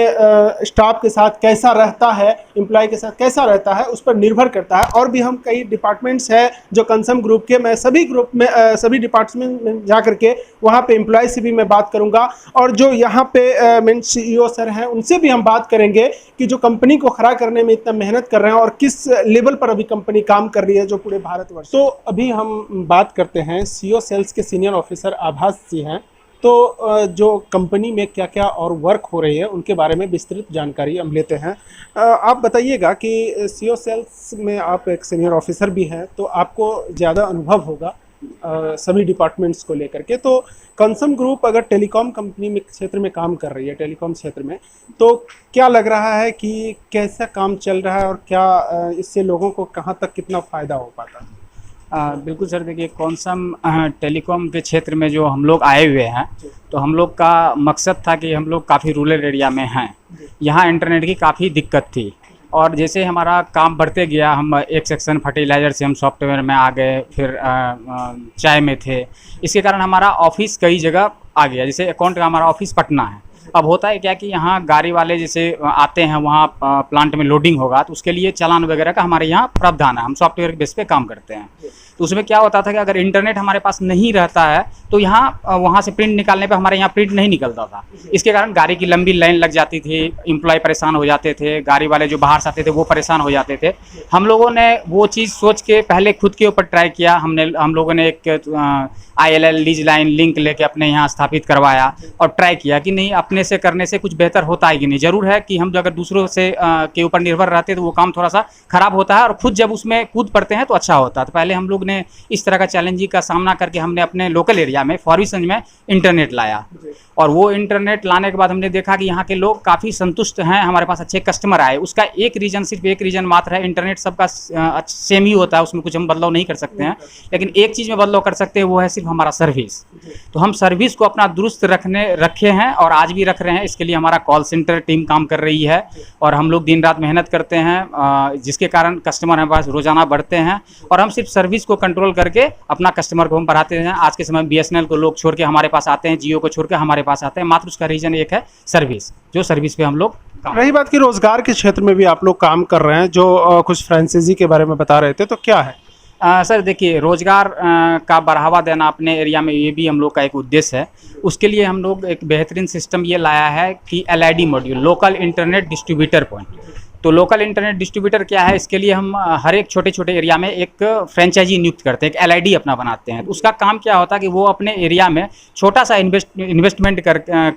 स्टाफ के साथ कैसा रहता है, एम्प्लॉय के साथ कैसा रहता है, उस पर निर्भर करता है। और भी हम कई डिपार्टमेंट्स हैं जो कंसम ग्रुप के, मैं सभी ग्रुप में सभी डिपार्टमेंट में जा करके वहाँ पे एम्प्लॉय से भी मैं बात करूँगा, और जो यहाँ पे मेन सीईओ सर हैं उनसे भी हम बात करेंगे कि जो कंपनी को खड़ा करने में इतना मेहनत कर रहे हैं और किस लेवल पर अभी कंपनी काम कर रही है जो पूरे भारतवर्ष। तो अभी हम बात करते हैं सीईओ सेल्स के सीनियर ऑफिसर आभास जी हैं, तो जो कंपनी में क्या क्या और वर्क हो रही है उनके बारे में विस्तृत जानकारी हम लेते हैं। आप बताइएगा कि सीईओ सेल्स में आप एक सीनियर ऑफिसर भी हैं, तो आपको ज़्यादा अनुभव होगा सभी डिपार्टमेंट्स को लेकर के। तो कंसम ग्रुप अगर टेलीकॉम कंपनी में क्षेत्र में काम कर रही है, टेलीकॉम क्षेत्र में, तो क्या लग रहा है कि कैसा काम चल रहा है और क्या इससे लोगों को कहाँ तक कितना फ़ायदा हो पाता है? बिल्कुल सर, देखिए कॉन्सम टेलीकॉम के क्षेत्र में जो हम लोग आए हुए हैं, तो हम लोग का मकसद था कि हम लोग काफ़ी रूरल एरिया में हैं, यहाँ इंटरनेट की काफ़ी दिक्कत थी, और जैसे हमारा काम बढ़ते गया, हम एक सेक्शन फर्टिलाइज़र से हम सॉफ्टवेयर में आ गए, फिर चाय में थे, इसके कारण हमारा ऑफिस कई जगह आ गया। जैसे अकाउंट का हमारा ऑफिस पटना है, अब होता है क्या कि यहाँ गाड़ी वाले जैसे आते हैं, वहाँ प्लांट में लोडिंग होगा तो उसके लिए चालान वगैरह का हमारे यहाँ प्रावधान है, हम सॉफ्टवेयर के बेस पे काम करते हैं। तो उसमें क्या होता था कि अगर इंटरनेट हमारे पास नहीं रहता है तो यहाँ वहाँ से प्रिंट निकालने पे हमारे यहाँ प्रिंट नहीं निकलता था, इसके कारण गाड़ी की लंबी लाइन लग जाती थी, एम्प्लॉय परेशान हो जाते थे, गाड़ी वाले जो बाहर से आते थे वो परेशान हो जाते थे। हम लोगों ने वो चीज़ सोच के पहले खुद के ऊपर ट्राई किया, हम लोगों ने एक ILL लीज लाइन लिंक लेके अपने यहाँ स्थापित करवाया और ट्राई किया कि नहीं, अपने से करने से कुछ बेहतर होता है कि नहीं। ज़रूर है कि हम अगर दूसरों से के ऊपर निर्भर रहते तो वो काम थोड़ा सा ख़राब होता है, और खुद जब उसमें कूद पड़ते हैं तो अच्छा होता है। तो पहले हम लोग ने इस तरह का चैलेंजिंग का सामना करके हमने अपने लोकल एरिया में फॉरबिसगंज में इंटरनेट लाया, और वो इंटरनेट लाने के बाद हमने देखा कि यहाँ के लोग काफ़ी संतुष्ट हैं, हमारे पास अच्छे कस्टमर आए। उसका एक रीज़न, सिर्फ एक रीज़न मात्र है, इंटरनेट सबका सेम ही होता है, उसमें कुछ हम बदलाव नहीं कर सकते हैं, लेकिन एक चीज़ में बदलाव कर सकते हैं, वो है सिर्फ हमारा सर्विस। तो हम सर्विस को अपना दुरुस्त रखे हैं और आज भी रख रहे हैं। इसके लिए हमारा कॉल सेंटर टीम काम कर रही है और हम लोग दिन रात मेहनत करते हैं, जिसके कारण कस्टमर हमारे पास रोज़ाना बढ़ते हैं। और हम सिर्फ सर्विस को उसको कंट्रोल करके अपना कस्टमर को हम बढ़ाते हैं। आज के समय में BSNL को लोग छोड़ के हमारे पास आते हैं, जियो को छोड़ के हमारे पास आते हैं, मात्र उसका रीज़न एक है सर्विस, जो सर्विस पे हम लोग रही बात कि रोजगार के क्षेत्र में भी आप लोग काम कर रहे हैं, जो कुछ फ्रेंचाइजी के बारे में बता रहे थे, तो क्या है? सर देखिए, रोज़गार का बढ़ावा देना अपने एरिया में, ये भी हम लोग का एक उद्देश्य है। उसके लिए हम लोग एक बेहतरीन सिस्टम ये लाया है कि LID module, local internet distributor point. तो लोकल इंटरनेट डिस्ट्रीब्यूटर क्या है, इसके लिए हम हर एक छोटे छोटे एरिया में एक फ्रेंचाइजी नियुक्त करते हैं, एक LID अपना बनाते हैं। तो उसका काम क्या होता है कि वो अपने एरिया में छोटा सा इन्वेस्टमेंट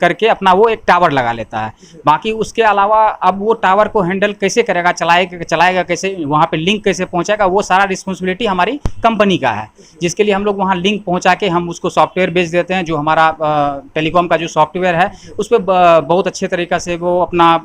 करके अपना वो एक टावर लगा लेता है। बाकी उसके अलावा अब वो टावर को हैंडल कैसे करेगा, चलाएगा कैसे, वहाँ पे लिंक कैसे पहुँचाएगा, वो सारा रिस्पॉन्सिबिलिटी हमारी कंपनी का है। जिसके लिए हम लोग वहाँ लिंक पहुँचा के हम उसको सॉफ्टवेयर बेच देते हैं। जो हमारा टेलीकॉम का जो सॉफ्टवेयर है, उस पर बहुत अच्छे तरीक़ा से वो अपना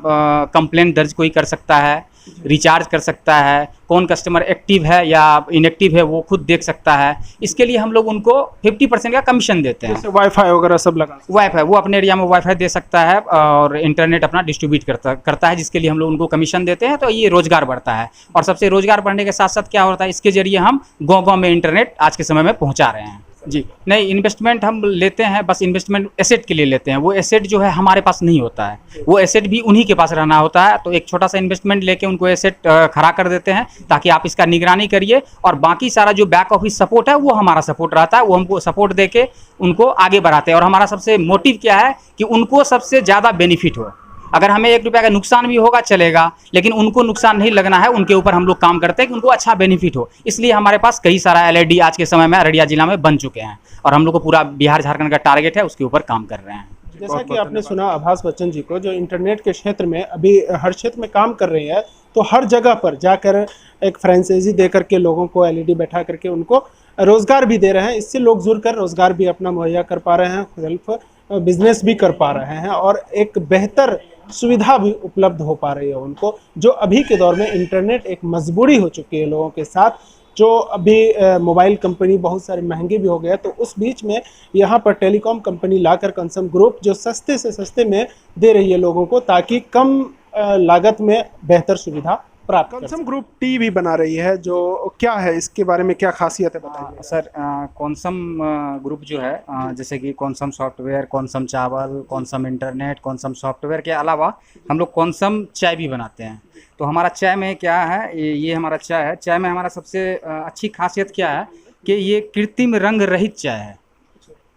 कंप्लेंट दर्ज कोई कर सकता है, रिचार्ज कर सकता है, कौन कस्टमर एक्टिव है या इनएक्टिव है वो खुद देख सकता है। इसके लिए हम लोग उनको 50% का कमीशन देते हैं। जैसे वाईफाई वगैरह सब लगा, वाईफाई वो अपने एरिया में वाईफाई दे सकता है और इंटरनेट अपना डिस्ट्रीब्यूट करता है, जिसके लिए हम लोग उनको कमीशन देते हैं। तो ये रोजगार बढ़ता है, और सबसे रोजगार बढ़ने के साथ साथ क्या होता है, इसके जरिए हम गाँव-गाँव में इंटरनेट आज के समय में पहुँचा रहे हैं। जी नहीं, इन्वेस्टमेंट हम लेते हैं, बस इन्वेस्टमेंट एसेट के लिए लेते हैं। वो एसेट जो है हमारे पास नहीं होता है, वो एसेट भी उन्हीं के पास रहना होता है। तो एक छोटा सा इन्वेस्टमेंट लेके उनको एसेट खड़ा कर देते हैं, ताकि आप इसका निगरानी करिए, और बाकी सारा जो बैक ऑफिस सपोर्ट है वो हमारा सपोर्ट रहता है। वो हमको सपोर्ट देके उनको आगे बढ़ाते हैं। और हमारा सबसे मोटिव क्या है कि उनको सबसे ज़्यादा बेनिफिट हो। अगर हमें 1 रुपया का नुकसान भी होगा चलेगा, लेकिन उनको नुकसान नहीं लगना है, उनके ऊपर हम लोग काम करते हैं कि उनको अच्छा बेनिफिट हो। इसलिए हमारे पास कई सारा LID आज के समय में अररिया जिला में बन चुके हैं, और हम लोग को पूरा बिहार झारखंड का टारगेट है, उसके ऊपर काम कर रहे हैं। जैसा कि आपने सुना आभास बच्चन जी को, जो इंटरनेट के क्षेत्र में अभी हर क्षेत्र में काम कर रही है, तो हर जगह पर जाकर एक फ्रेंचाइजी दे करके लोगों को LED बैठा करके उनको रोज़गार भी दे रहे हैं। इससे लोग जुड़कर रोज़गार भी अपना मुहैया कर पा रहे हैं, सेल्फ बिजनेस भी कर पा रहे हैं, और एक बेहतर सुविधा भी उपलब्ध हो पा रही है उनको, जो अभी के दौर में इंटरनेट एक मजबूरी हो चुकी है लोगों के साथ। जो अभी मोबाइल कंपनी बहुत सारे महंगे भी हो गए, तो उस बीच में यहाँ पर टेलीकॉम कंपनी लाकर कंसम ग्रुप जो सस्ते से सस्ते में दे रही है लोगों को, ताकि कम लागत में बेहतर सुविधा प्राप्त। कंसम ग्रुप टीवी बना रही है, जो क्या है, इसके बारे में क्या खासियत है बताइए। सर कॉन्सम ग्रुप जो है, जैसे कि कॉन्सम सॉफ्टवेयर, कॉन्सम चावल, कॉन्सम इंटरनेट, कॉन्सम सॉफ्टवेयर के अलावा हम लोग कॉन्सम चाय भी बनाते हैं। तो हमारा चाय में क्या है, ये हमारा चाय है। चाय में हमारा सबसे अच्छी खासियत क्या है कि ये कृत्रिम रंग रहित चाय है,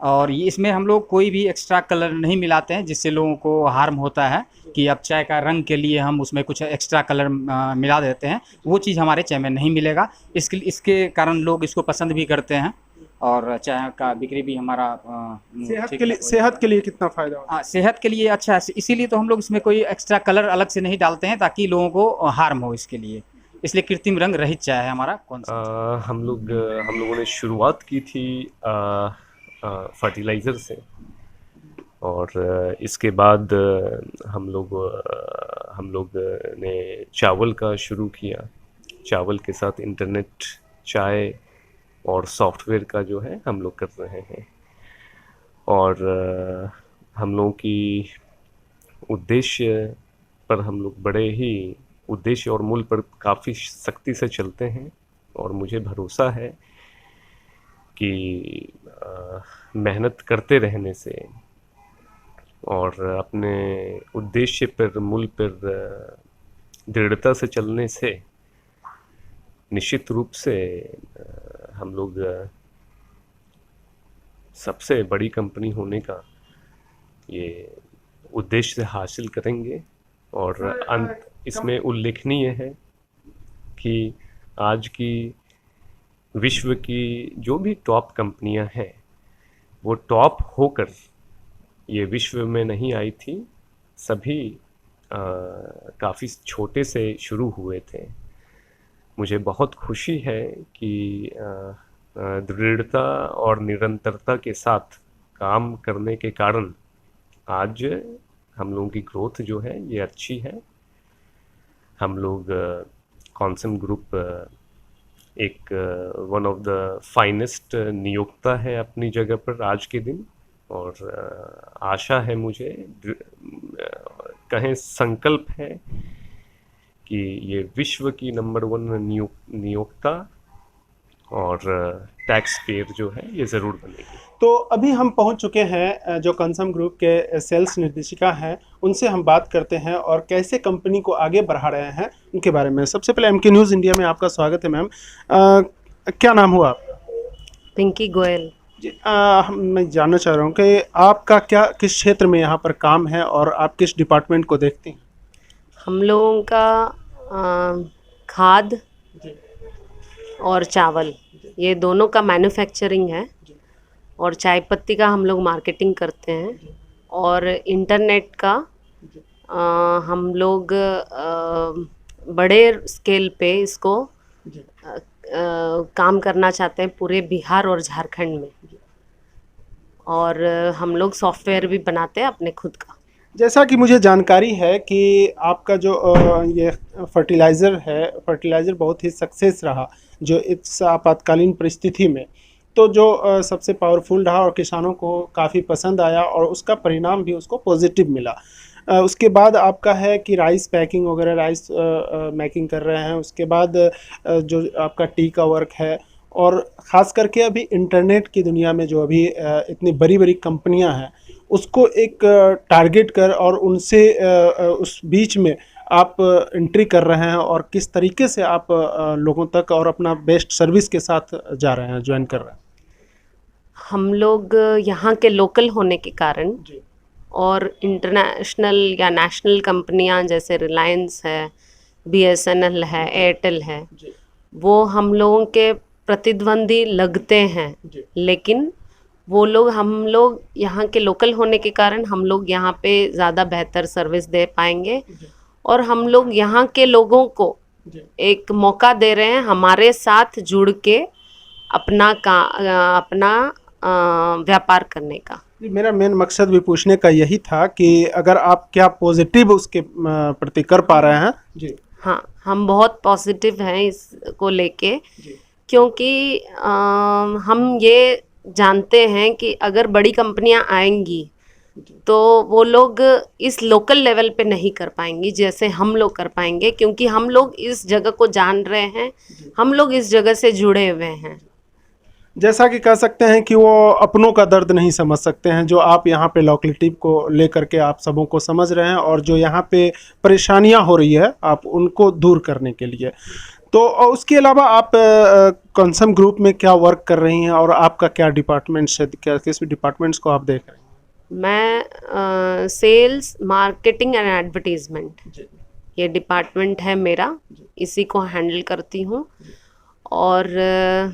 और ये इसमें हम लोग कोई भी एक्स्ट्रा कलर नहीं मिलाते हैं, जिससे लोगों को हार्म होता है कि अब चाय का रंग के लिए हम उसमें कुछ एक्स्ट्रा कलर मिला देते हैं। वो चीज़ हमारे चाय में नहीं मिलेगा। इसके कारण लोग इसको पसंद भी करते हैं, और चाय का बिक्री भी हमारा सेहत के लिए कितना फ़ायदा होगा? सेहत के लिए अच्छा है, इसीलिए तो हम लोग इसमें कोई एक्स्ट्रा कलर अलग से नहीं डालते हैं, ताकि लोगों को हार्म हो इसके लिए। इसलिए कृत्रिम रंग रहित चाय है हमारा। कौन सा हम लोगों ने शुरुआत की थी फर्टिलाइज़र से, और इसके बाद हम लोग ने चावल का शुरू किया। चावल के साथ इंटरनेट, चाय और सॉफ्टवेयर का जो है हम लोग कर रहे हैं। और हम लोगों की उद्देश्य पर हम लोग बड़े ही उद्देश्य और मूल पर काफ़ी सख्ती से चलते हैं, और मुझे भरोसा है कि मेहनत करते रहने से और अपने उद्देश्य पर, मूल पर दृढ़ता से चलने से निश्चित रूप से हम लोग सबसे बड़ी कंपनी होने का ये उद्देश्य हासिल करेंगे। और अंत इसमें उल्लेखनीय है कि आज की विश्व की जो भी टॉप कंपनियां हैं, वो टॉप होकर ये विश्व में नहीं आई थी। सभी काफ़ी छोटे से शुरू हुए थे। मुझे बहुत खुशी है कि दृढ़ता और निरंतरता के साथ काम करने के कारण आज हम लोगों की ग्रोथ जो है ये अच्छी है। हम लोग कॉन्सम ग्रुप एक वन ऑफ द फाइनेस्ट नियोक्ता है अपनी जगह पर आज के दिन, और आशा है, मुझे कहें संकल्प है कि ये विश्व की नंबर 1 नियोक्ता और टैक्स पेयर जो है ये ज़रूर बनेगी। तो अभी हम पहुंच चुके हैं जो कंसम ग्रुप के सेल्स निर्देशिका हैं, उनसे हम बात करते हैं और कैसे कंपनी को आगे बढ़ा रहे हैं उनके बारे में। सबसे पहले एमके न्यूज़ इंडिया में आपका स्वागत है मैम। क्या नाम हुआ आपका? पिंकी गोयल। जी, मैं जानना चाह रहा हूँ कि आपका क्या किस क्षेत्र में यहाँ पर काम है और आप किस डिपार्टमेंट को देखते हैं? हम लोगों का खाद और चावल ये दोनों का मैन्युफैक्चरिंग है, और चाय पत्ती का हम लोग मार्केटिंग करते हैं, और इंटरनेट का हम लोग बड़े स्केल पे इसको काम करना चाहते हैं पूरे बिहार और झारखंड में, और हम लोग सॉफ्टवेयर भी बनाते हैं अपने खुद का। जैसा कि मुझे जानकारी है कि आपका जो ये फर्टिलाइज़र बहुत ही सक्सेस रहा जो इस आपातकालीन परिस्थिति में, तो जो सबसे पावरफुल रहा और किसानों को काफ़ी पसंद आया और उसका परिणाम भी उसको पॉजिटिव मिला। उसके बाद आपका है कि राइस पैकिंग वगैरह, राइस मेकिंग कर रहे हैं। उसके बाद जो आपका टी का वर्क है, और ख़ास करके अभी इंटरनेट की दुनिया में जो अभी इतनी बड़ी बड़ी कंपनियां हैं उसको एक टारगेट कर और उनसे उस बीच में आप एंट्री कर रहे हैं, और किस तरीके से आप लोगों तक और अपना बेस्ट सर्विस के साथ जा रहे हैं, ज्वाइन कर रहे हैं। हम लोग यहाँ के लोकल होने के कारण और इंटरनेशनल या नेशनल कंपनियां जैसे रिलायंस है, BSNL है, एयरटेल है, वो हम लोगों के प्रतिद्वंदी लगते हैं, लेकिन वो लोग हम लोग यहाँ के लोकल होने के कारण हम लोग यहाँ पे ज़्यादा बेहतर सर्विस दे पाएंगे, और हम लोग यहाँ के लोगों को एक मौका दे रहे हैं हमारे साथ जुड़ के अपना व्यापार करने का। मेरा मेन मकसद भी पूछने का यही था कि अगर आप क्या पॉजिटिव उसके प्रति कर पा रहे हैं। जी हाँ, हम बहुत पॉजिटिव हैं इसको लेके, क्योंकि हम ये जानते हैं कि अगर बड़ी कंपनियां आएंगी तो वो लोग इस लोकल लेवल पे नहीं कर पाएंगी जैसे हम लोग कर पाएंगे, क्योंकि हम लोग इस जगह को जान रहे हैं, हम लोग इस जगह से जुड़े हुए हैं। जैसा कि कह सकते हैं कि वो अपनों का दर्द नहीं समझ सकते हैं, जो आप यहाँ पे लोकलिटी को लेकर के आप सबों को समझ रहे हैं, और जो यहाँ पे परेशानियाँ हो रही है आप उनको दूर करने के लिए। तो उसके अलावा आप कंसम ग्रुप में क्या वर्क कर रही हैं, और आपका क्या डिपार्टमेंट्स है, क्या किस डिपार्टमेंट्स को आप देख रहे हैं? मैं सेल्स, मार्केटिंग एंड एडवर्टीजमेंट ये डिपार्टमेंट है मेरा, इसी को हैंडल करती हूँ। और